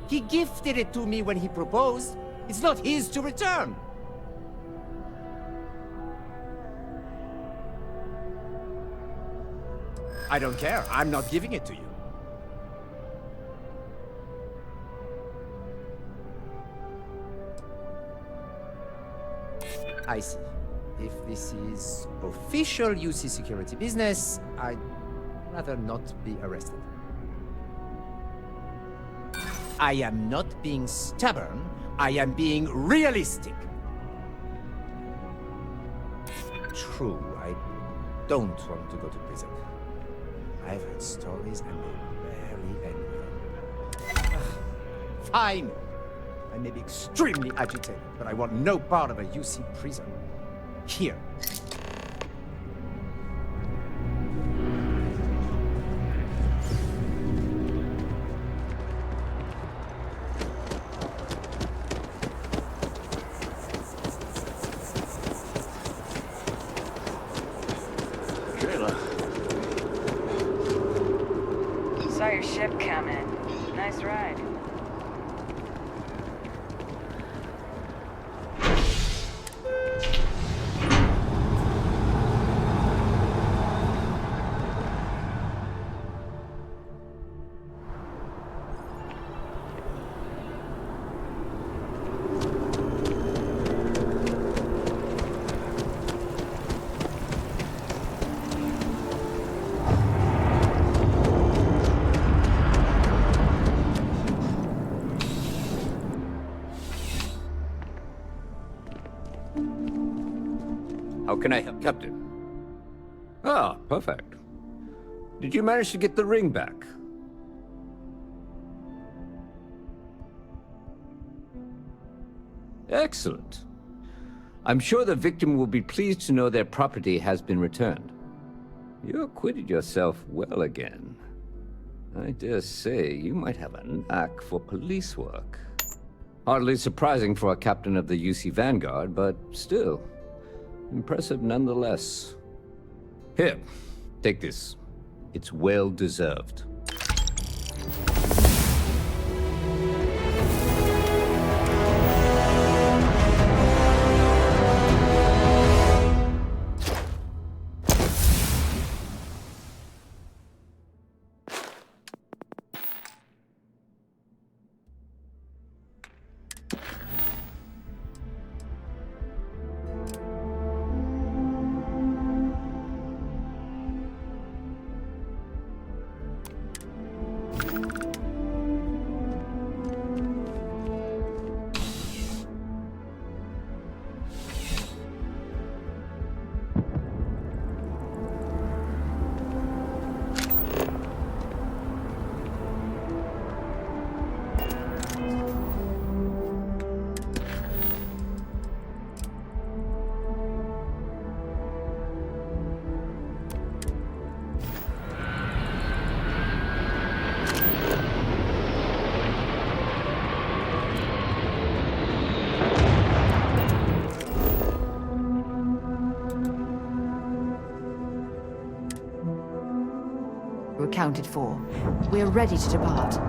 He gifted it to me when he proposed. It's not his to return. I don't care. I'm not giving it to you. I see. If this is official UC security business, I'd rather not be arrested. I am not being stubborn. I am being realistic. True, I don't want to go to prison. I've heard stories and they rarely end well. Fine! I may be extremely agitated, but I want no part of a UC prison. Here. Saw your ship come in. Nice ride. How can I help, Captain? Ah, perfect. Did you manage to get the ring back? Excellent. I'm sure the victim will be pleased to know their property has been returned. You acquitted yourself well again. I dare say you might have a knack for police work. Hardly surprising for a captain of the UC Vanguard, but still, impressive nonetheless. Here, take this. It's well deserved. Accounted for. We're ready to depart.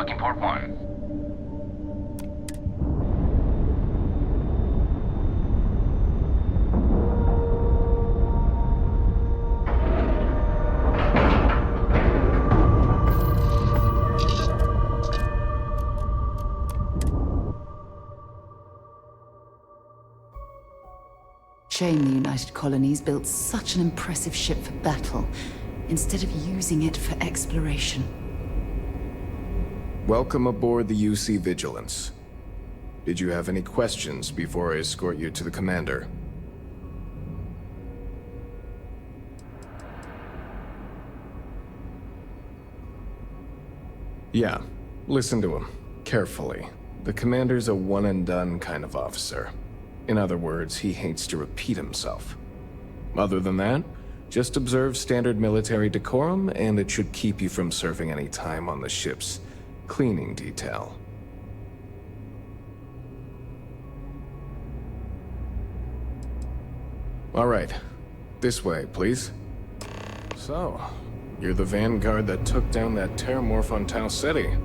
Docking port 1. Shame the United Colonies built such an impressive ship for battle, instead of using it for exploration. Welcome aboard the UC Vigilance. Did you have any questions before I escort you to the commander? Yeah, listen to him carefully. The commander's a one-and-done kind of officer. In other words, he hates to repeat himself. Other than that, just observe standard military decorum, and it should keep you from serving any time on the ship's cleaning detail. All right, this way, please. So, you're the vanguard that took down that terramorph on Tau Ceti.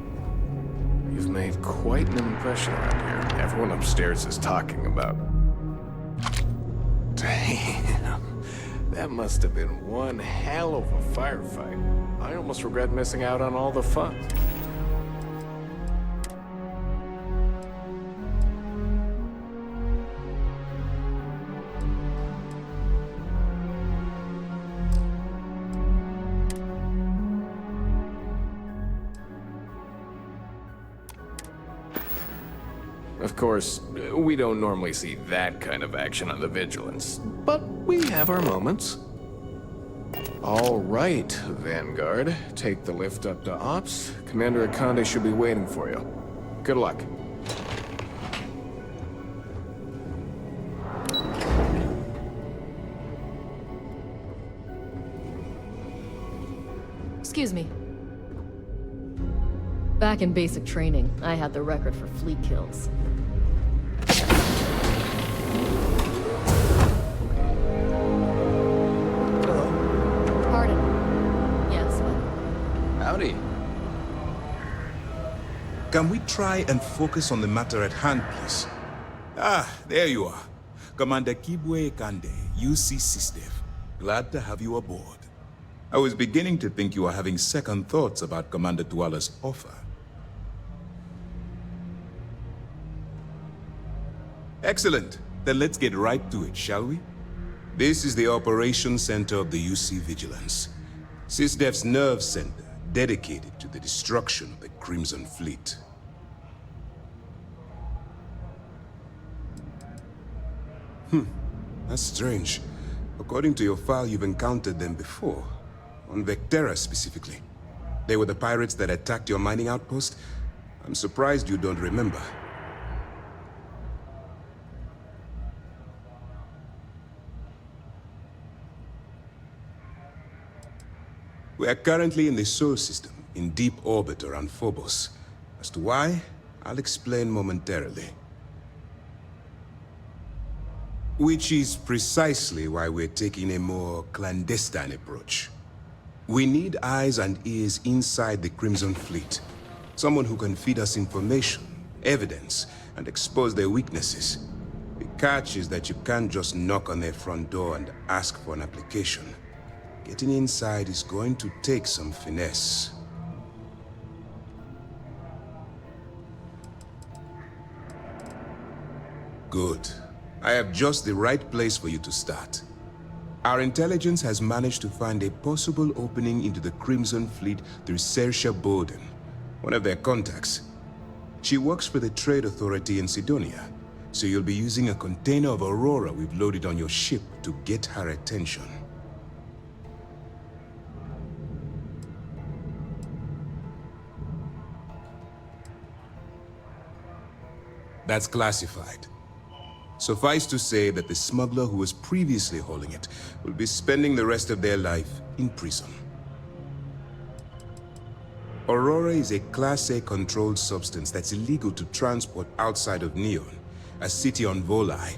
You've made quite an impression around here. Everyone upstairs is talking about. Damn, that must have been one hell of a firefight. I almost regret missing out on all the fun. Of course, we don't normally see that kind of action on the Vigilance, but we have our moments. All right, Vanguard. Take the lift up to Ops. Commander Akande should be waiting for you. Good luck. Excuse me. Back in basic training, I had the record for fleet kills. Pardon. Yes. Howdy. Can we try and focus on the matter at hand, please? Ah, there you are. Commander Kibwe Kande, UC SysDev. Glad to have you aboard. I was beginning to think you were having second thoughts about Commander Tuala's offer. Excellent. Then let's get right to it, shall we? This is the operations center of the UC Vigilance. SysDev's nerve center, dedicated to the destruction of the Crimson Fleet. That's strange. According to your file, you've encountered them before. On Vectera specifically. They were the pirates that attacked your mining outpost? I'm surprised you don't remember. We are currently in the Sol system, in deep orbit around Phobos. As to why, I'll explain momentarily. Which is precisely why we're taking a more clandestine approach. We need eyes and ears inside the Crimson Fleet. Someone who can feed us information, evidence, and expose their weaknesses. The catch is that you can't just knock on their front door and ask for an application. Getting inside is going to take some finesse. Good. I have just the right place for you to start. Our intelligence has managed to find a possible opening into the Crimson Fleet through Saoirse Bowden, one of their contacts. She works for the Trade Authority in Sidonia, so you'll be using a container of Aurora we've loaded on your ship to get her attention. That's classified. Suffice to say that the smuggler who was previously holding it will be spending the rest of their life in prison. Aurora is a Class A controlled substance that's illegal to transport outside of Neon, a city on Volai.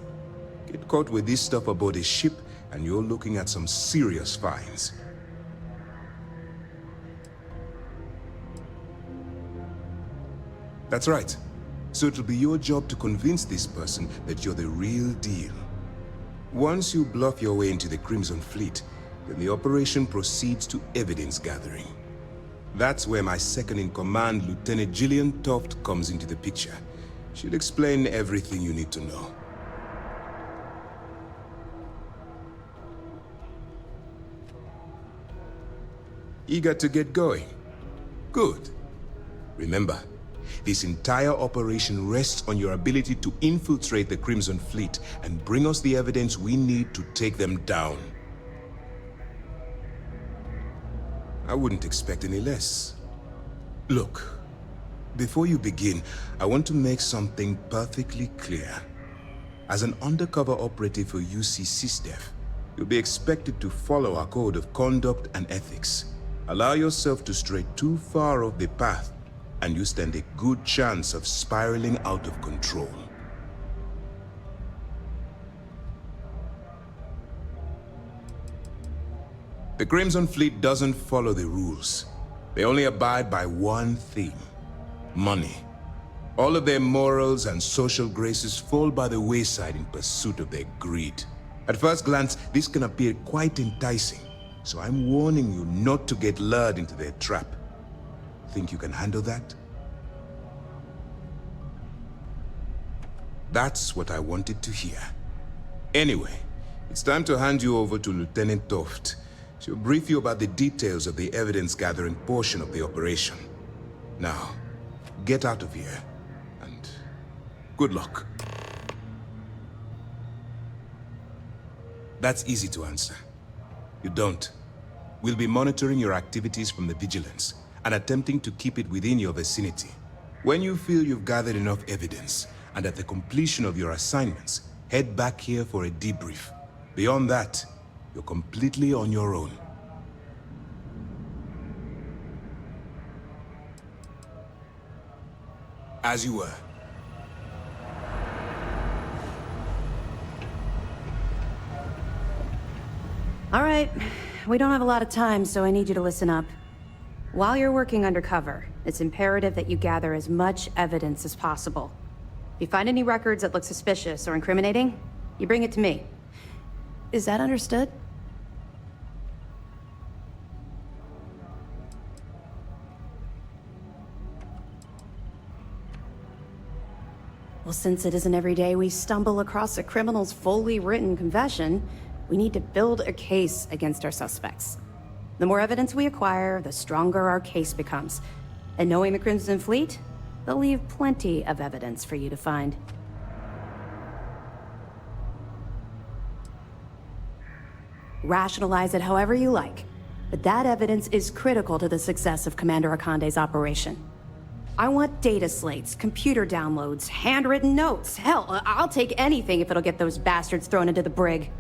Get caught with this stuff aboard a ship and you're looking at some serious fines. That's right. So it'll be your job to convince this person that you're the real deal. Once you bluff your way into the Crimson Fleet, then the operation proceeds to evidence gathering. That's where my second-in-command, Lieutenant Gillian Toft, comes into the picture. She'll explain everything you need to know. Eager to get going? Good. Remember, this entire operation rests on your ability to infiltrate the Crimson Fleet and bring us the evidence we need to take them down. I wouldn't expect any less. Look, before you begin, I want to make something perfectly clear. As an undercover operative for UC SysDev, you'll be expected to follow our code of conduct and ethics. Allow yourself to stray too far off the path, and you stand a good chance of spiraling out of control. The Crimson Fleet doesn't follow the rules. They only abide by one theme: money. All of their morals and social graces fall by the wayside in pursuit of their greed. At first glance, this can appear quite enticing, so I'm warning you not to get lured into their trap. Think you can handle that? That's what I wanted to hear. Anyway, it's time to hand you over to Lieutenant Toft. She'll brief you about the details of the evidence-gathering portion of the operation. Now, get out of here, and good luck. That's easy to answer. You don't. We'll be monitoring your activities from the Vigilance and attempting to keep it within your vicinity. When you feel you've gathered enough evidence, and at the completion of your assignments, head back here for a debrief. Beyond that, you're completely on your own. As you were. All right. We don't have a lot of time, so I need you to listen up. While you're working undercover, it's imperative that you gather as much evidence as possible. If you find any records that look suspicious or incriminating, you bring it to me. Is that understood? Well, since it isn't every day we stumble across a criminal's fully written confession, we need to build a case against our suspects. The more evidence we acquire, the stronger our case becomes. And knowing the Crimson Fleet, they'll leave plenty of evidence for you to find. Rationalize it however you like, but that evidence is critical to the success of Commander Akande's operation. I want data slates, computer downloads, handwritten notes. Hell, I'll take anything if it'll get those bastards thrown into the brig.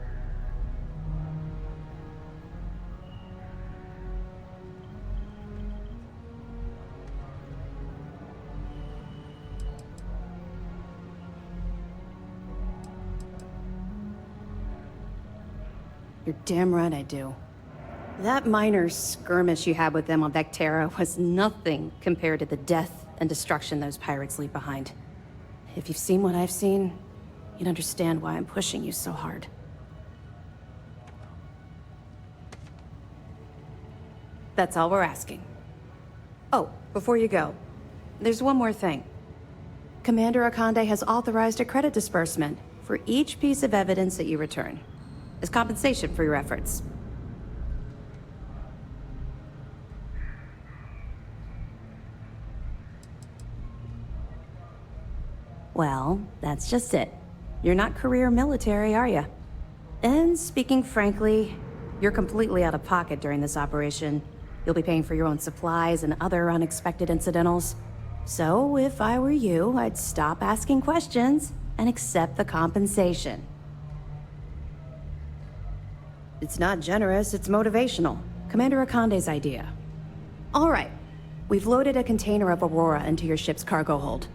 You're damn right I do. That minor skirmish you had with them on Vectera was nothing compared to the death and destruction those pirates leave behind. If you've seen what I've seen, you'd understand why I'm pushing you so hard. That's all we're asking. Oh, before you go, there's one more thing. Commander Akande has authorized a credit disbursement for each piece of evidence that you return, as compensation for your efforts. Well, that's just it. You're not career military, are you? And speaking frankly, you're completely out of pocket during this operation. You'll be paying for your own supplies and other unexpected incidentals. So, if I were you, I'd stop asking questions and accept the compensation. It's not generous, it's motivational. Commander Akande's idea. All right, we've loaded a container of Aurora into your ship's cargo hold.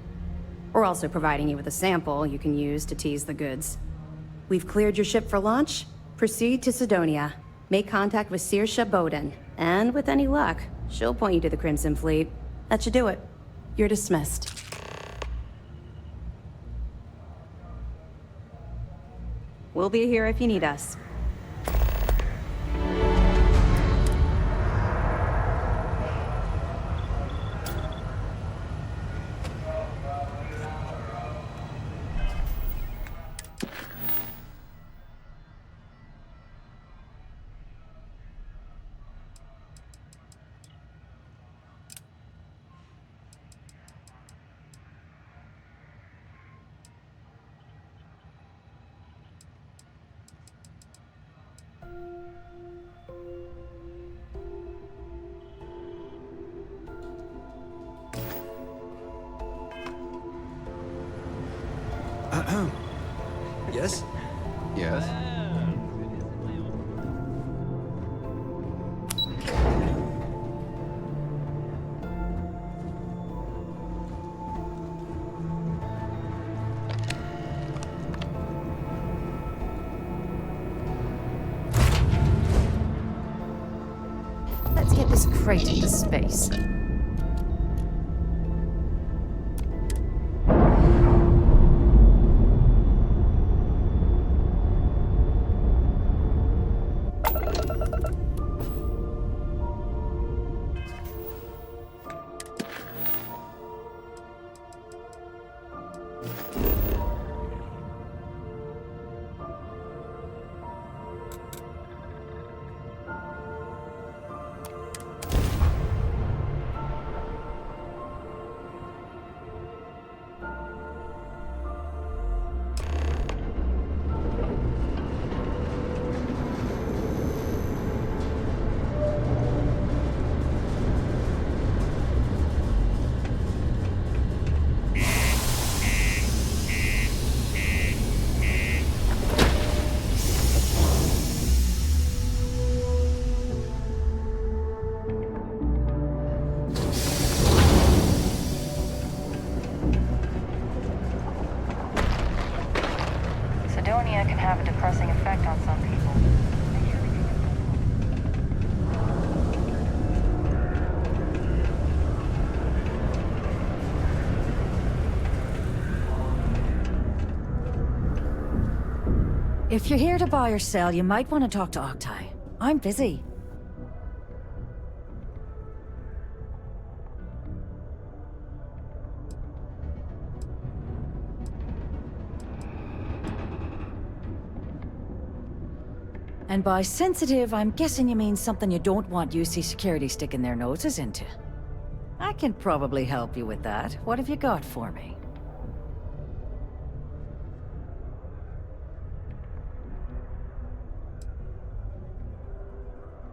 We're also providing you with a sample you can use to tease the goods. We've cleared your ship for launch. Proceed to Sidonia. Make contact with Saoirse Bowden, and with any luck, she'll point you to the Crimson Fleet. That should do it. You're dismissed. We'll be here if you need us. Yes? Yes? Let's get this crate into space. Sidonia can have a depressing effect on some people. If you're here to buy or sell, you might want to talk to Octai. I'm busy. And by sensitive, I'm guessing you mean something you don't want UC security sticking their noses into. I can probably help you with that. What have you got for me?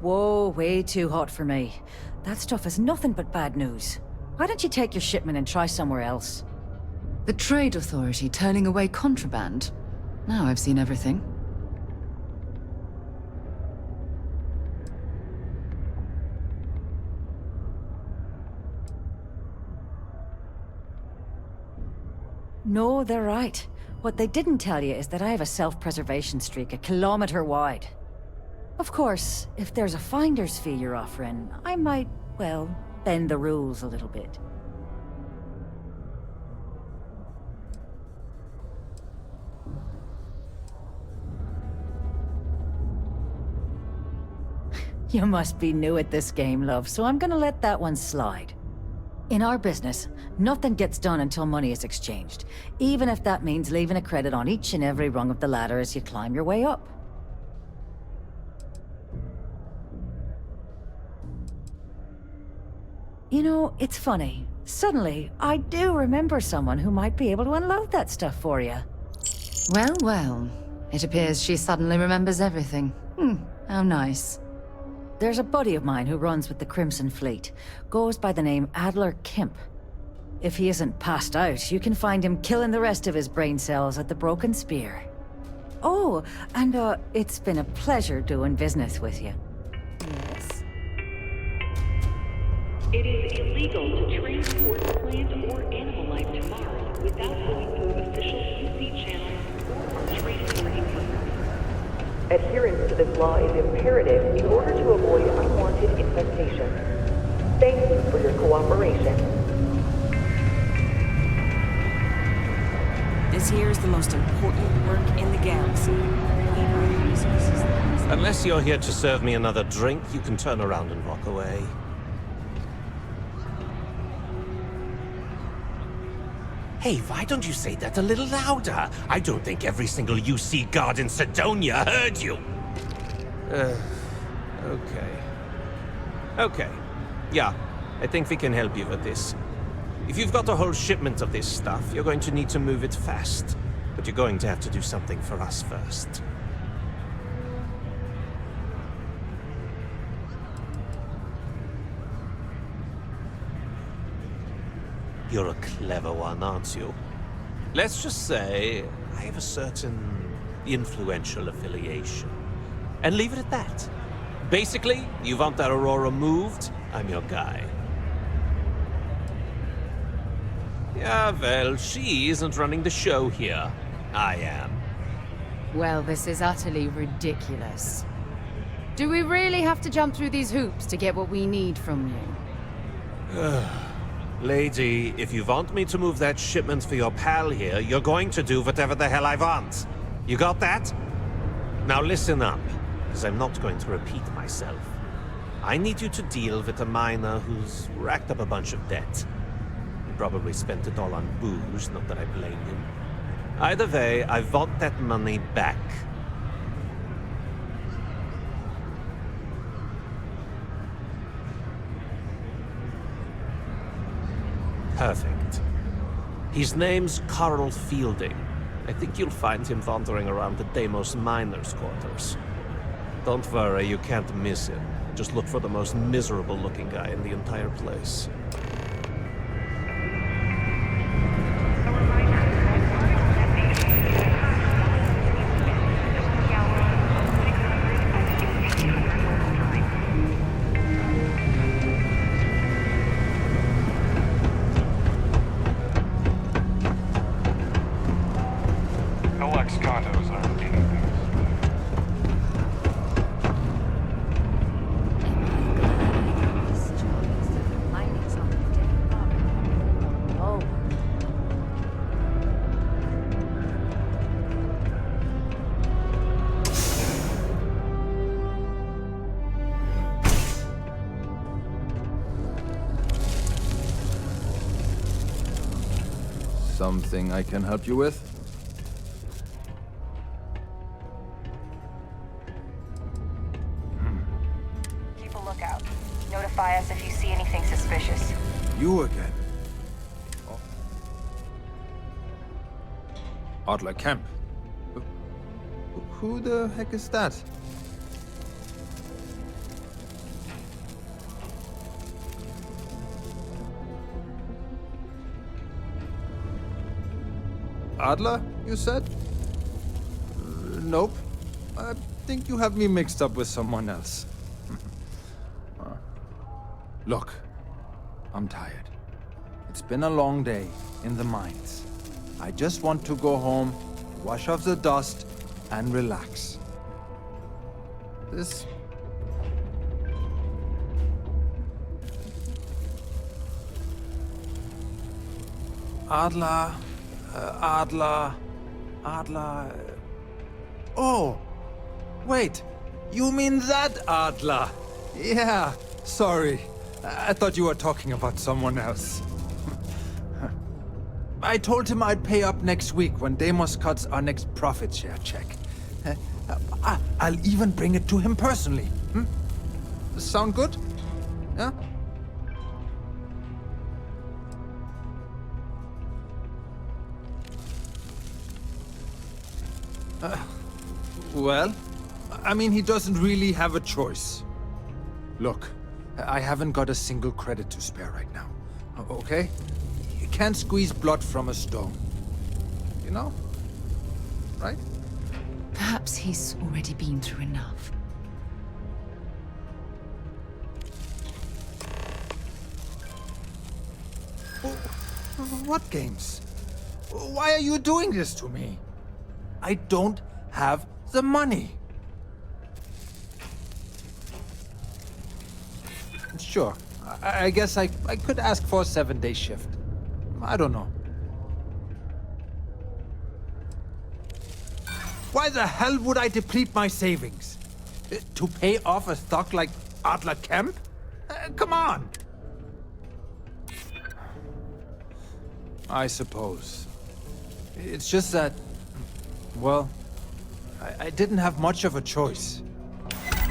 Whoa, way too hot for me. That stuff is nothing but bad news. Why don't you take your shipment and try somewhere else? The Trade Authority turning away contraband. Now I've seen everything. No, they're right. What they didn't tell you is that I have a self-preservation streak a kilometer wide. Of course, if there's a finder's fee you're offering, I might, well, bend the rules a little bit. You must be new at this game, love, so I'm gonna let that one slide. In our business, nothing gets done until money is exchanged, even if that means leaving a credit on each and every rung of the ladder as you climb your way up. You know, it's funny. Suddenly, I do remember someone who might be able to unload that stuff for you. Well, well. It appears she suddenly remembers everything. How nice. There's a buddy of mine who runs with the Crimson Fleet. Goes by the name Adler Kemp. If he isn't passed out, you can find him killing the rest of his brain cells at the Broken Spear. Oh, and it's been a pleasure doing business with you. Yes? It is illegal to transport plant or animal life to Mars without going through official UC channels or our trade authority partners. Adherence to this law is imperative in order to avoid unwanted infestation. Thank you for your cooperation. This here is the most important work in the galaxy. We are the resources. Unless you're here to serve me another drink, you can turn around and walk away. Hey, why don't you say that a little louder? I don't think every single UC guard in Sidonia heard you. Okay. Okay. Yeah, I think we can help you with this. If you've got a whole shipment of this stuff, you're going to need to move it fast. But you're going to have to do something for us first. You're a clever one, aren't you? Let's just say I have a certain influential affiliation. And leave it at that. Basically, you want that Aurora moved, I'm your guy. Yeah, well, she isn't running the show here. I am. Well, this is utterly ridiculous. Do we really have to jump through these hoops to get what we need from you? Lady, if you want me to move that shipment for your pal here, you're going to do whatever the hell I want. You got that? Now listen up, because I'm not going to repeat myself. I need you to deal with a miner who's racked up a bunch of debt. He probably spent it all on booze, not that I blame him. Either way, I want that money back. Perfect. His name's Carl Fielding. I think you'll find him wandering around the Deimos miners' quarters. Don't worry, you can't miss him. Just look for the most miserable-looking guy in the entire place. Something I can help you with? Keep a lookout. Notify us if you see anything suspicious. You again? Adler Kemp. Who the heck is that? Adler, you said? Nope. I think you have me mixed up with someone else. Look, I'm tired. It's been a long day in the mines. I just want to go home, wash off the dust, and relax. This... Adler... Adler... Oh! Wait! You mean that Adler? Yeah, sorry. I thought you were talking about someone else. I told him I'd pay up next week when Deimos cuts our next profit share check. I'll even bring it to him personally. Sound good? Yeah? Well, I mean, he doesn't really have a choice. Look, I haven't got a single credit to spare right now, okay? You can't squeeze blood from a stone. You know? Right? Perhaps he's already been through enough. What games? Why are you doing this to me? I don't have the money. Sure, I guess I could ask for a 7-day shift. I don't know. Why the hell would I deplete my savings? To pay off a stock like Adler Kemp? Come on! I suppose. It's just that... well, I didn't have much of a choice.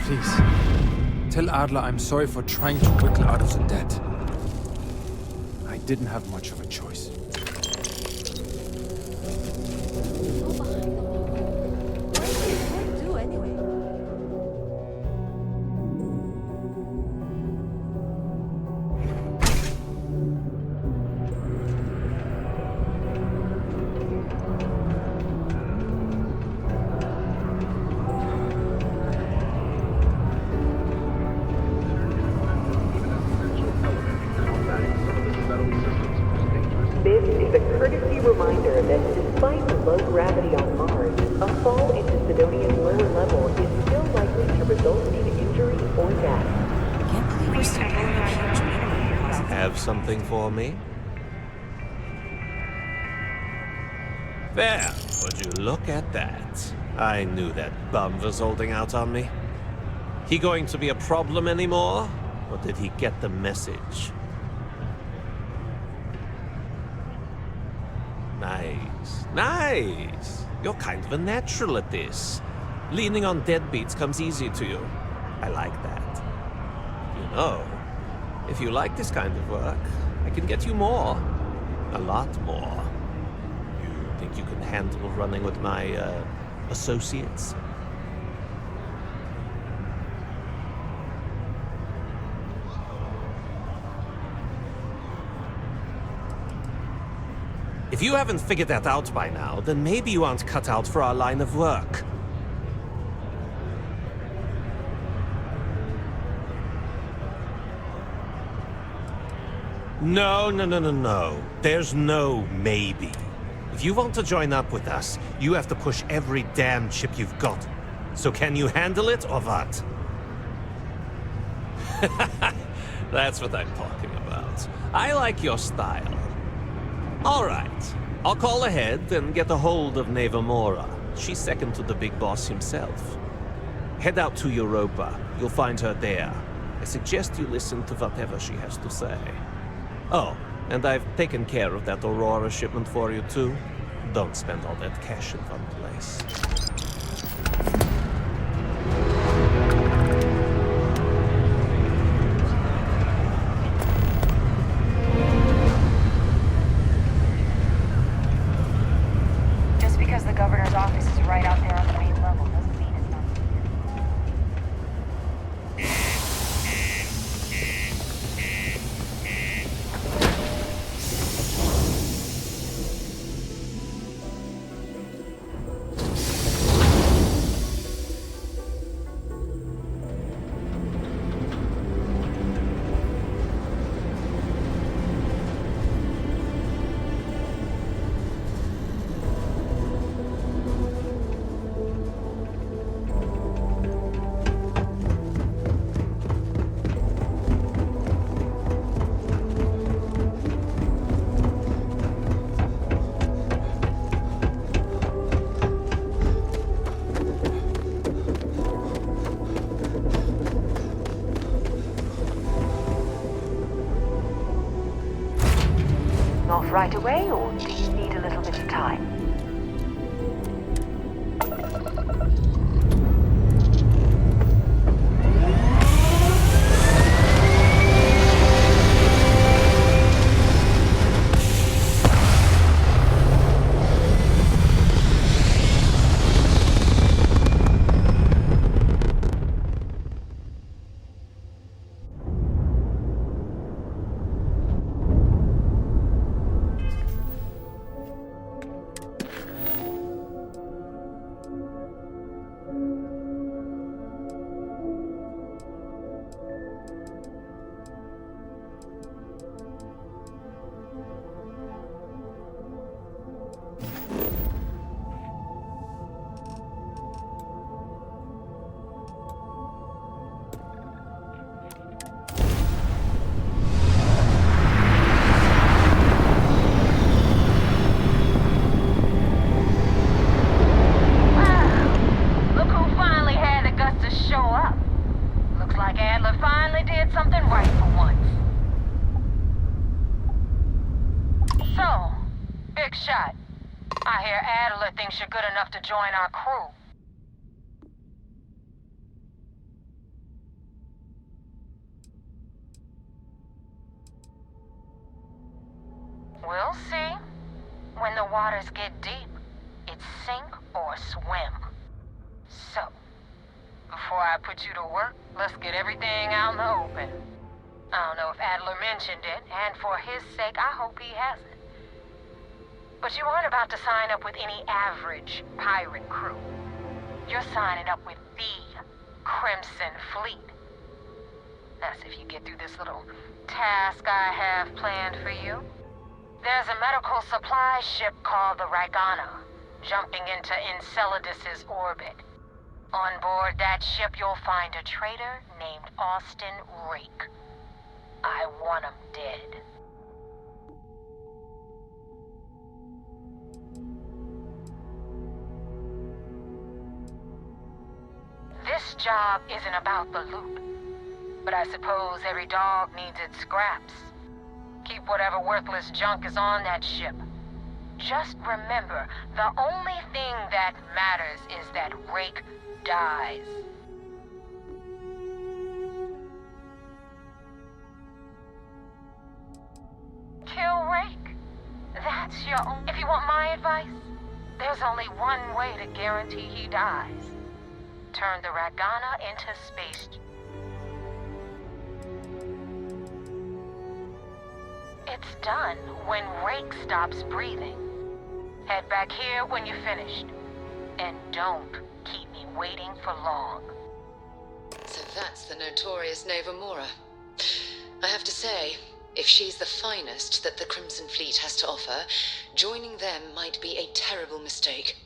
Please, tell Adler I'm sorry for trying to wiggle out of the debt. I didn't have much of a choice. This is a courtesy reminder that despite the low gravity on Mars, a fall into Sidonian's lower level is still likely to result in injury or death. Can't believe we're still blowing up huge meteorite deposits. Have something for me? There, would you look at that? I knew that bum was holding out on me. He going to be a problem anymore? Or did he get the message? Nice, nice. You're kind of a natural at this. Leaning on deadbeats comes easy to you. I like that. You know, if you like this kind of work, I can get you more. A lot more. You think you can handle running with my, associates? If you haven't figured that out by now, then maybe you aren't cut out for our line of work. No. There's no maybe. If you want to join up with us, you have to push every damn chip you've got. So can you handle it or what? That's what I'm talking about. I like your style. All right. I'll call ahead and get a hold of Neva Mora. She's second to the big boss himself. Head out to Europa. You'll find her there. I suggest you listen to whatever she has to say. Oh, and I've taken care of that Aurora shipment for you too. Don't spend all that cash in one place. Just because the governor's office is right out there on the main level doesn't mean it's not. Off right away, or do you need a little bit of time? I hear Adler thinks you're good enough to join our crew. We'll see. When the waters get deep, it's sink or swim. So, before I put you to work, let's get everything out in the open. I don't know if Adler mentioned it, and for his sake, I hope he hasn't. But you aren't about to sign up with any average pirate crew. You're signing up with the Crimson Fleet. That's if you get through this little task I have planned for you. There's a medical supply ship called the Ragana, jumping into Enceladus's orbit. On board that ship, you'll find a traitor named Austin Rake. I want him dead. This job isn't about the loot, but I suppose every dog needs its scraps. Keep whatever worthless junk is on that ship. Just remember, the only thing that matters is that Rake dies. Kill Rake. That's your only... If you want my advice, there's only one way to guarantee he dies. Turn the Ragana into space. It's done when Rake stops breathing. Head back here when you're finished. And don't keep me waiting for long. So that's the notorious Novamora. I have to say, if she's the finest that the Crimson Fleet has to offer, joining them might be a terrible mistake.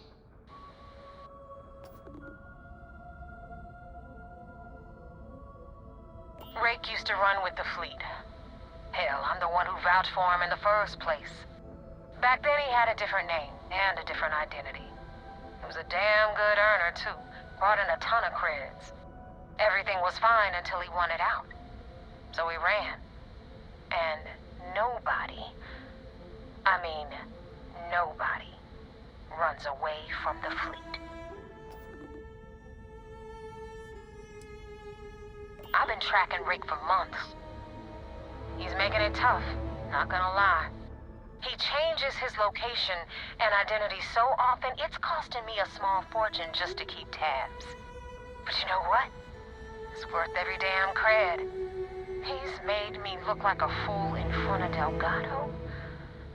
Rake used to run with the fleet. Hell, I'm the one who vouched for him in the first place. Back then he had a different name and a different identity. He was a damn good earner, too. Brought in a ton of creds. Everything was fine until he wanted out. So he ran. And nobody, nobody runs away from the fleet. I've been tracking Rake for months. He's making it tough, not gonna lie. He changes his location and identity so often, it's costing me a small fortune just to keep tabs. But you know what? It's worth every damn cred. He's made me look like a fool in front of Delgado,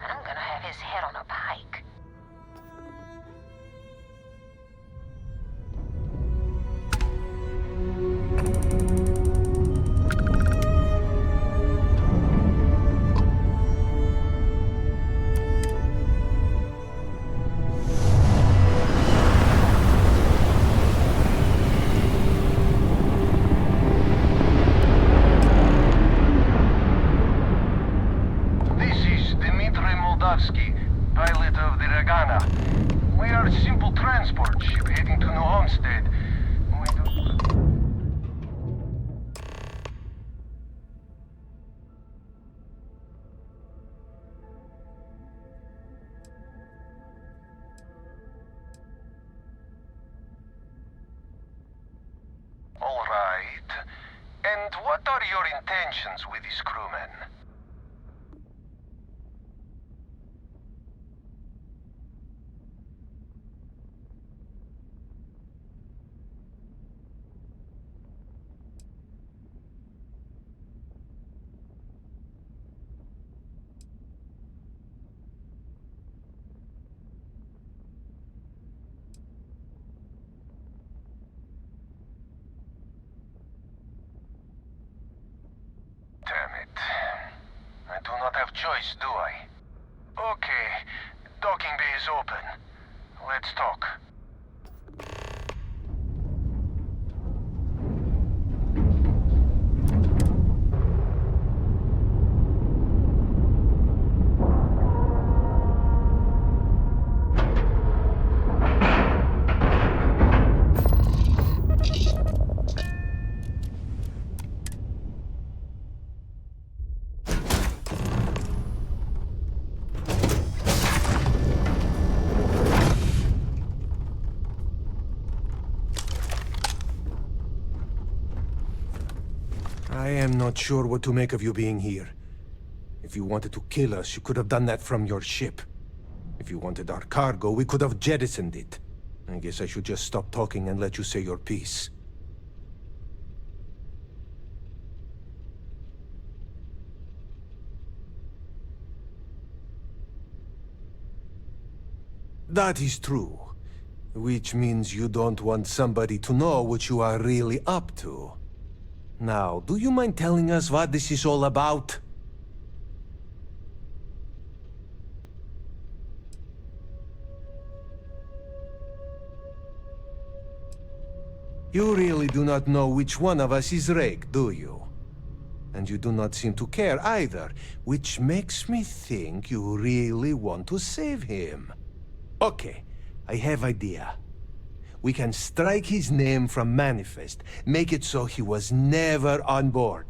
and I'm gonna have his head on a pike. Pilot of the Ragana. We are a simple transport ship heading to New Homestead. All right. And what are your intentions with these crewmen? Damn it. I do not have choice, do I? Okay, docking bay is open. Let's talk. I am not sure what to make of you being here. If you wanted to kill us, you could have done that from your ship. If you wanted our cargo, we could have jettisoned it. I guess I should just stop talking and let you say your piece. That is true. Which means you don't want somebody to know what you are really up to. Now, do you mind telling us what this is all about? You really do not know which one of us is Rake, do you? And you do not seem to care either, which makes me think you really want to save him. Okay, I have idea. We can strike his name from Manifest, make it so he was never on board.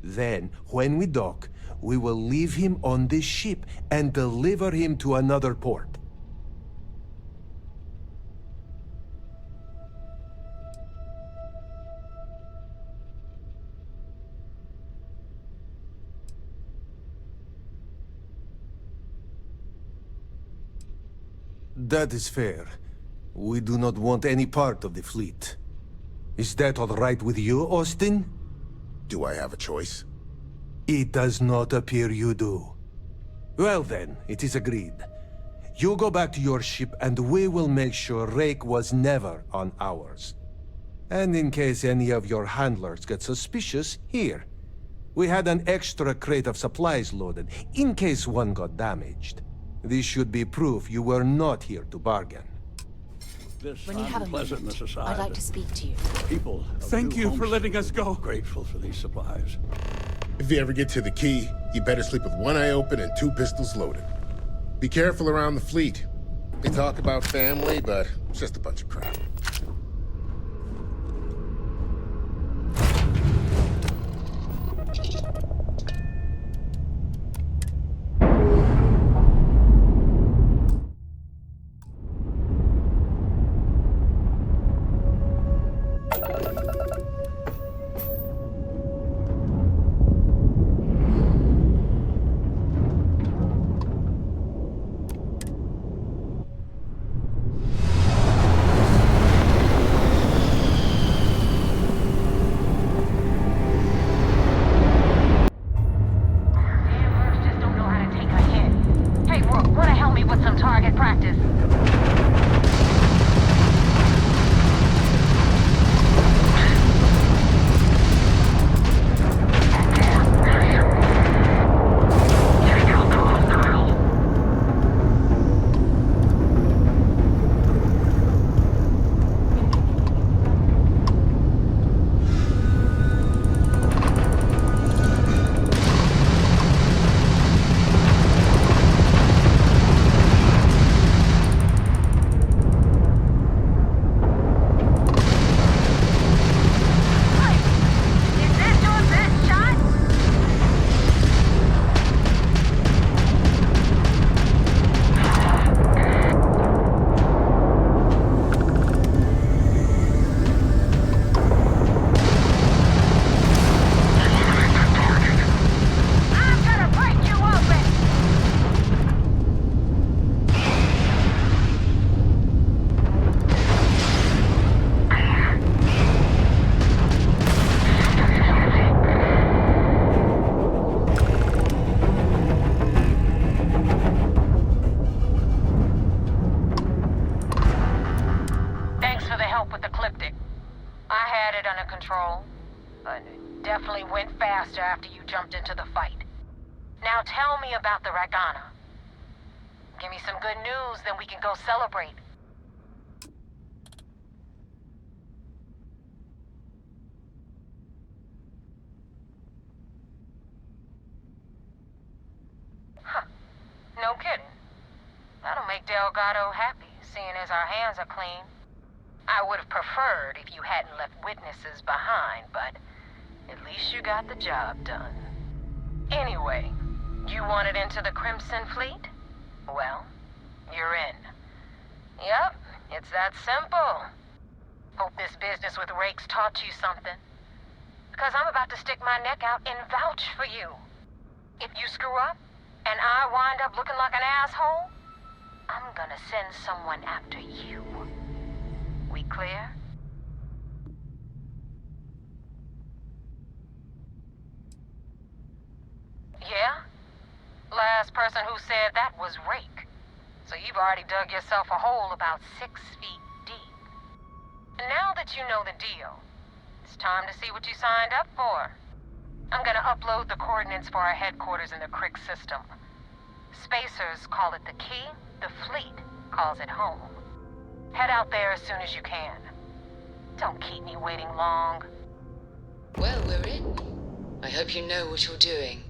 Then, when we dock, we will leave him on this ship and deliver him to another port. That is fair. We do not want any part of the fleet. Is that all right with you, Austin? Do I have a choice? It does not appear you do. Well then, it is agreed. You go back to your ship and we will make sure Rake was never on ours. And in case any of your handlers get suspicious, here. We had an extra crate of supplies loaded, in case one got damaged. This should be proof you were not here to bargain. When you have a moment, I'd like to speak to you. People. Thank you for letting us go. Grateful for these supplies. If you ever get to the key, you better sleep with one eye open and 2 pistols loaded. Be careful around the fleet. They talk about family, but it's just a bunch of crap. Definitely went faster after you jumped into the fight. Now tell me about the Ragana. Give me some good news, then we can go celebrate. Huh. No kidding. That'll make Delgado happy, seeing as our hands are clean. I would have preferred if you hadn't left witnesses behind, but at least you got the job done. Anyway, you wanted into the Crimson Fleet? Well, you're in. Yep, it's that simple. Hope this business with Rake's taught you something. Because I'm about to stick my neck out and vouch for you. If you screw up, and I wind up looking like an asshole, I'm gonna send someone after you. We clear? Yeah? Last person who said that was Rake. So you've already dug yourself a hole about 6 feet deep. And now that you know the deal, it's time to see what you signed up for. I'm gonna upload the coordinates for our headquarters in the Crick system. Spacers call it the key, the fleet calls it home. Head out there as soon as you can. Don't keep me waiting long. Well, we're in. I hope you know what you're doing.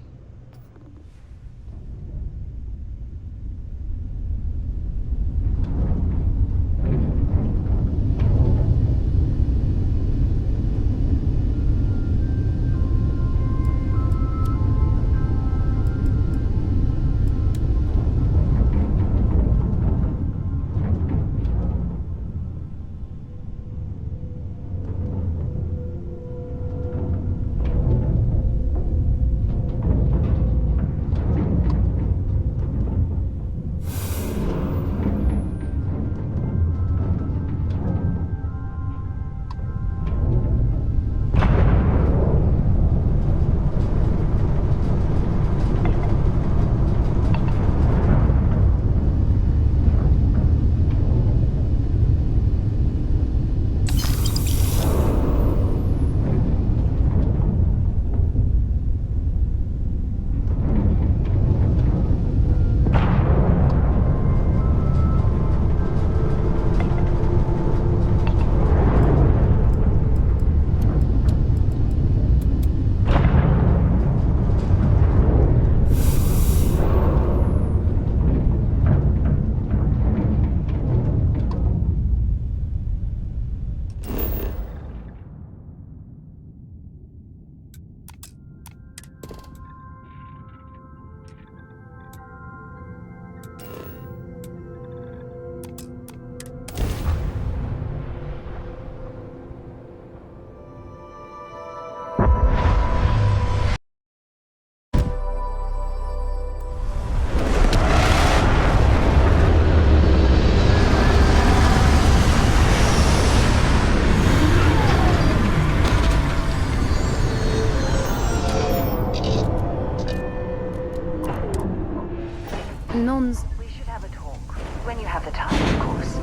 We should have a talk. When you have the time, of course.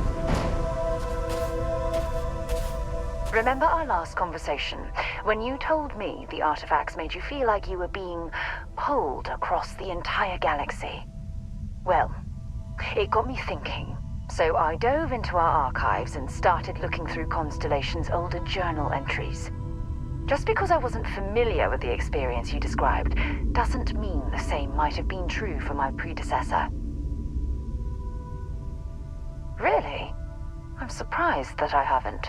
Remember our last conversation, when you told me the artifacts made you feel like you were being pulled across the entire galaxy? Well, it got me thinking. So I dove into our archives and started looking through Constellation's older journal entries. Just because I wasn't familiar with the experience you described doesn't mean the same might have been true for my predecessor. Really? I'm surprised that I haven't.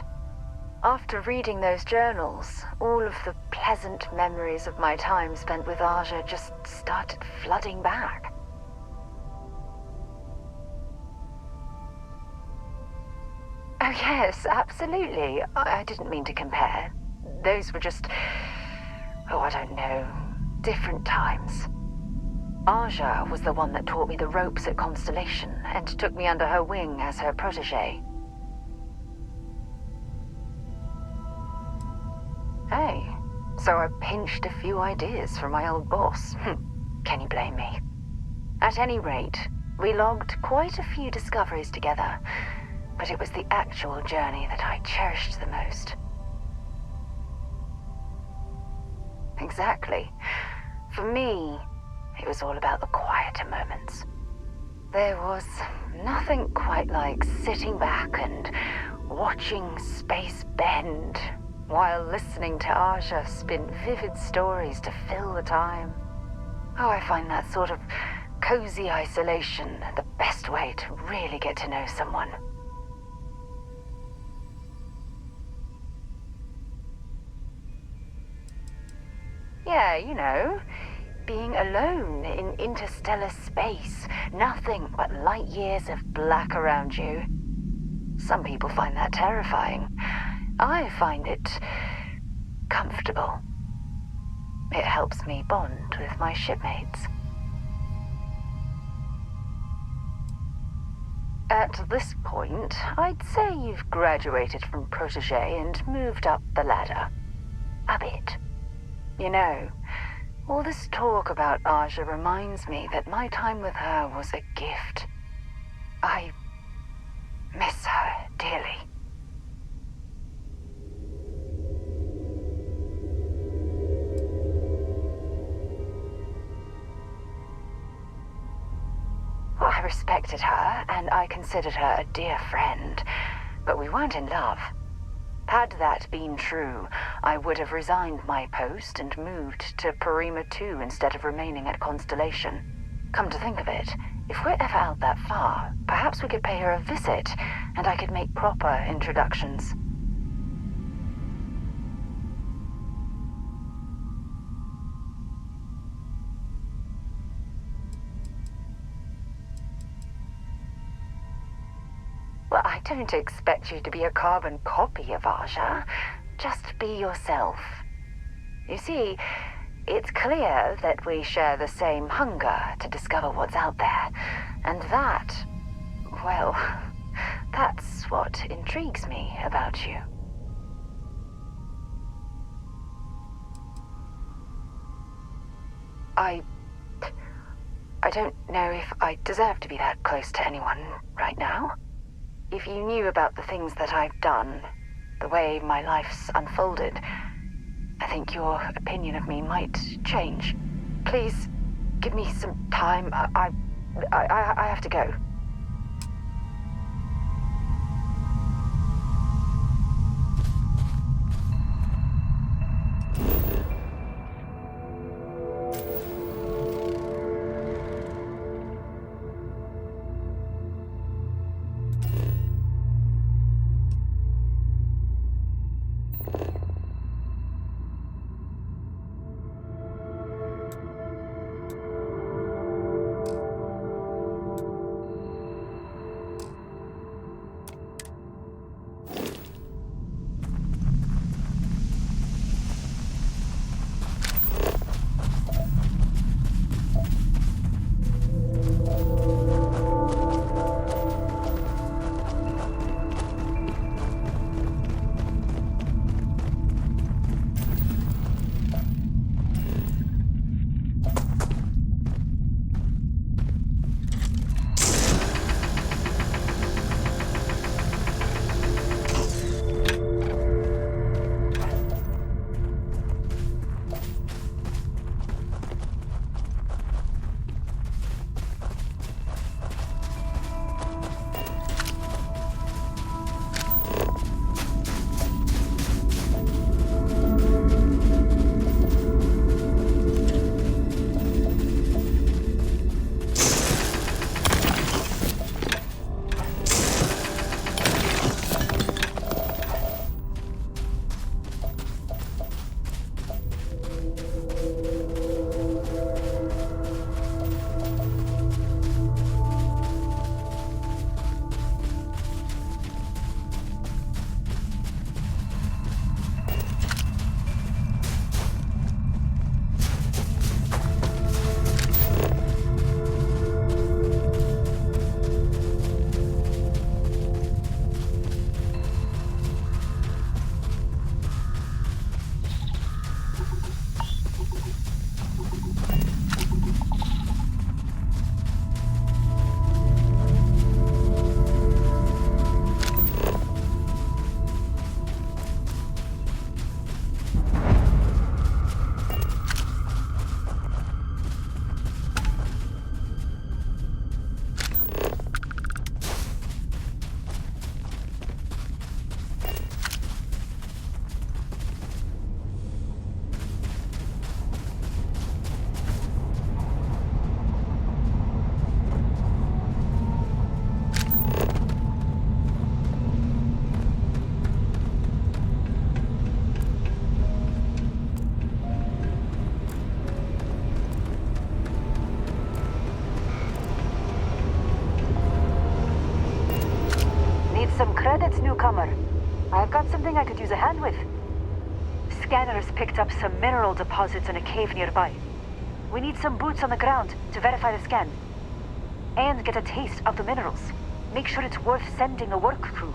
After reading those journals, all of the pleasant memories of my time spent with Aja just started flooding back. Oh yes, absolutely. I didn't mean to compare. Those were just, oh, I don't know, different times. Aja was the one that taught me the ropes at Constellation and took me under her wing as her protege. Hey, so I pinched a few ideas from my old boss. Can you blame me? At any rate, we logged quite a few discoveries together, but it was the actual journey that I cherished the most. Exactly. For me, it was all about the quieter moments. There was nothing quite like sitting back and watching space bend while listening to Aja spin vivid stories to fill the time. Oh, I find that sort of cozy isolation the best way to really get to know someone. Yeah, you know, being alone in interstellar space, nothing but light years of black around you. Some people find that terrifying. I find it comfortable. It helps me bond with my shipmates. At this point, I'd say you've graduated from protege and moved up the ladder. A bit. You know, all this talk about Aja reminds me that my time with her was a gift. I miss her dearly. I respected her, and I considered her a dear friend, but we weren't in love. Had that been true, I would have resigned my post and moved to Perima 2 instead of remaining at Constellation. Come to think of it, if we're ever out that far, perhaps we could pay her a visit, and I could make proper introductions. Well, I don't expect you to be a carbon copy of Aja. Just be yourself. You see, it's clear that we share the same hunger to discover what's out there. And that, well, that's what intrigues me about you. I don't know if I deserve to be that close to anyone right now. If you knew about the things that I've done, the way my life's unfolded, I think your opinion of me might change. Please, give me some time. I have to go. Some credits, newcomer. I've got something I could use a hand with. scanners picked up some mineral deposits in a cave nearby. We need some boots on the ground to verify the scan. And get a taste of the minerals. Make sure it's worth sending a work crew.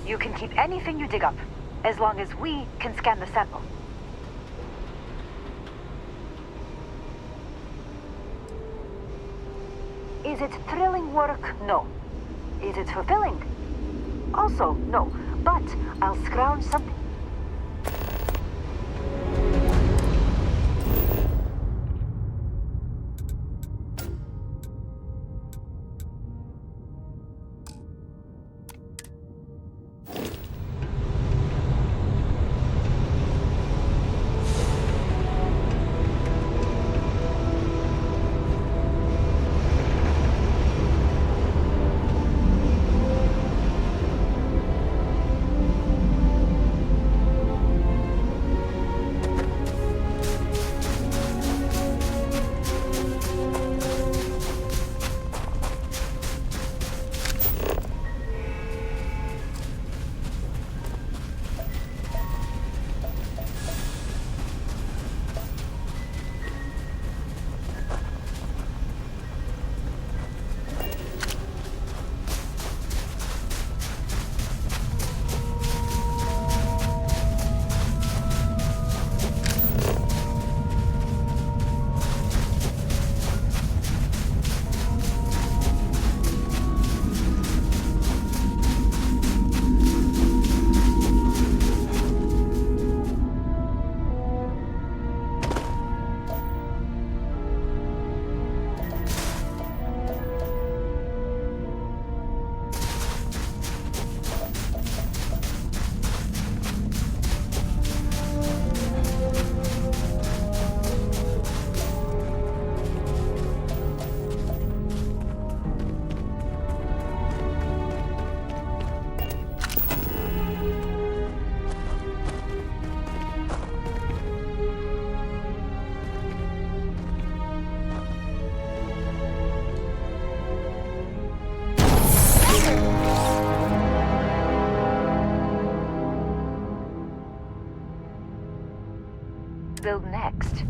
You can keep anything you dig up, as long as we can scan the sample. Is it thrilling work? No. Is it fulfilling? Also, no. But I'll scrounge something. Build next.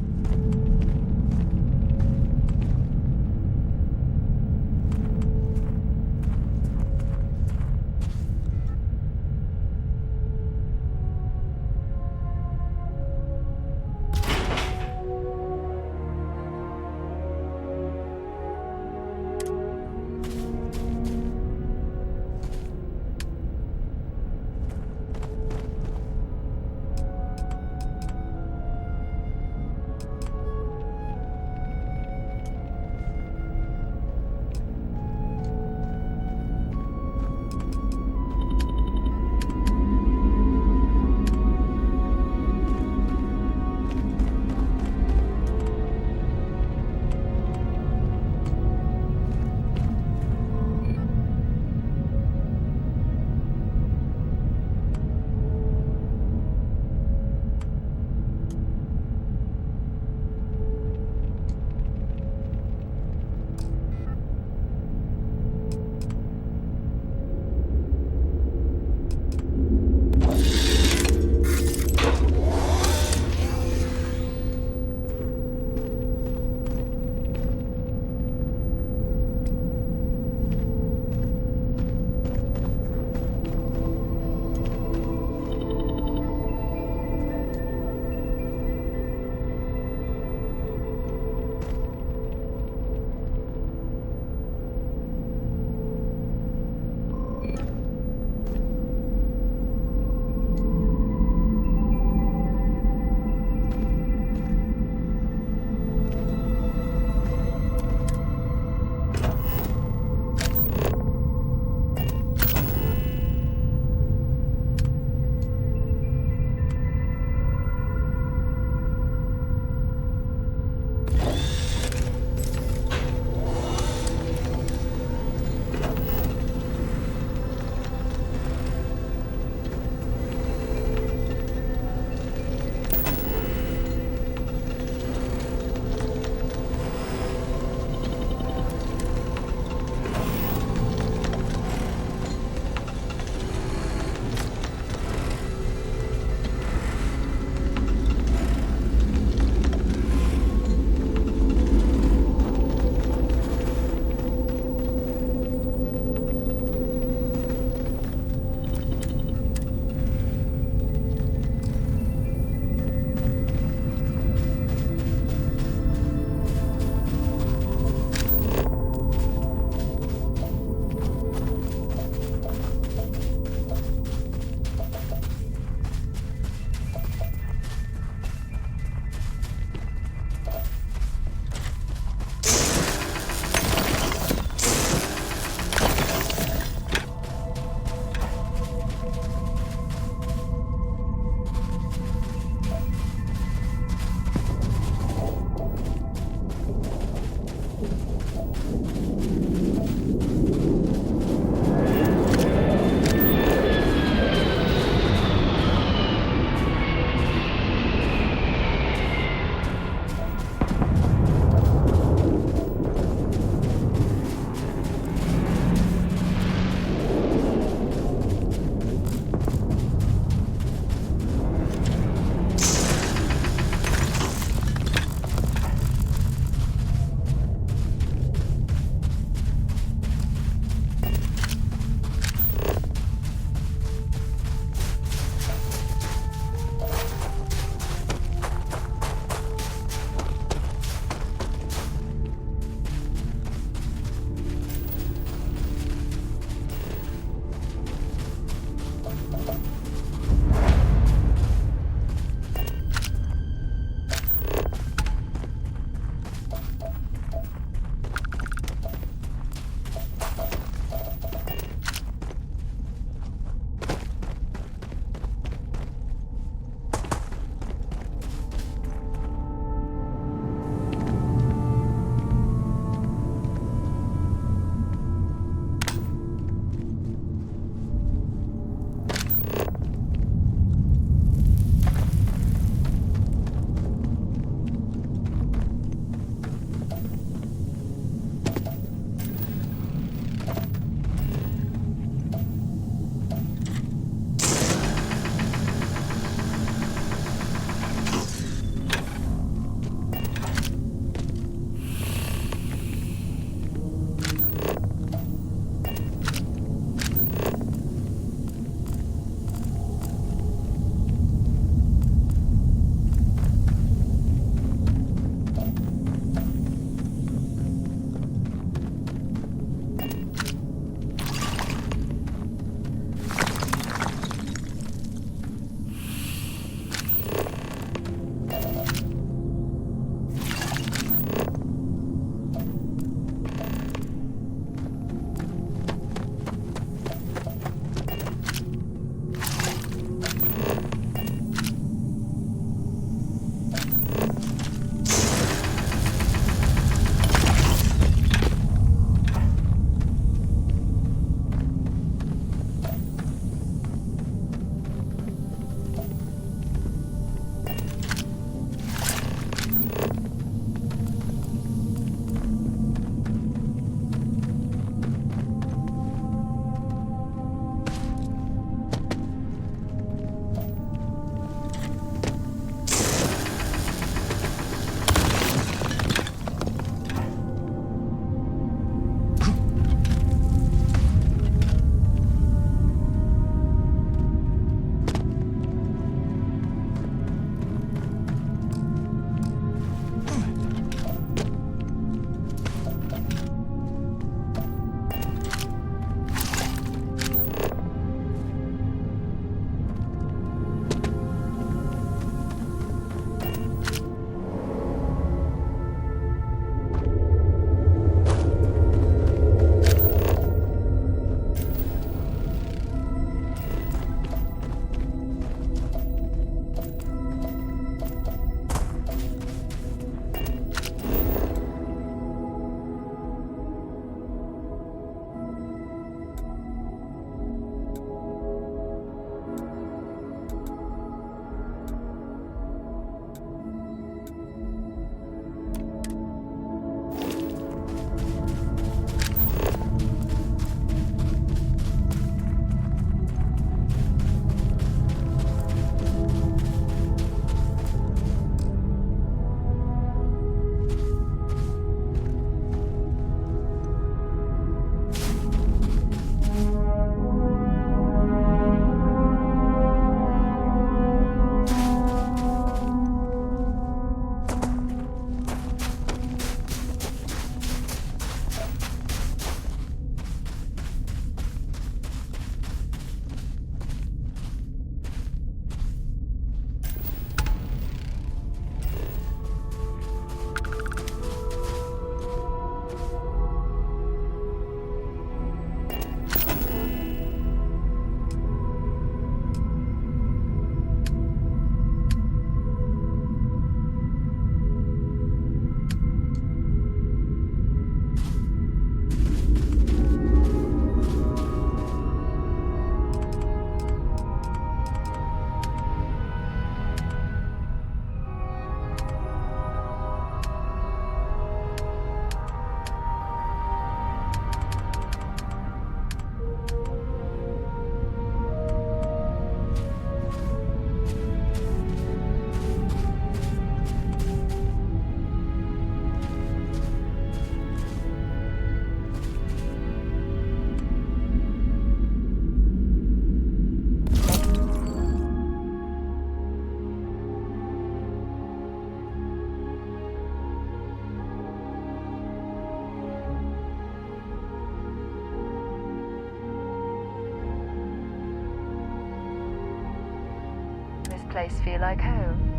place feel like home?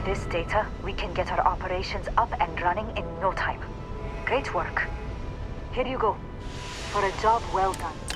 This data, we can get our operations up and running in no time. Great work. Here you go, for a job well done.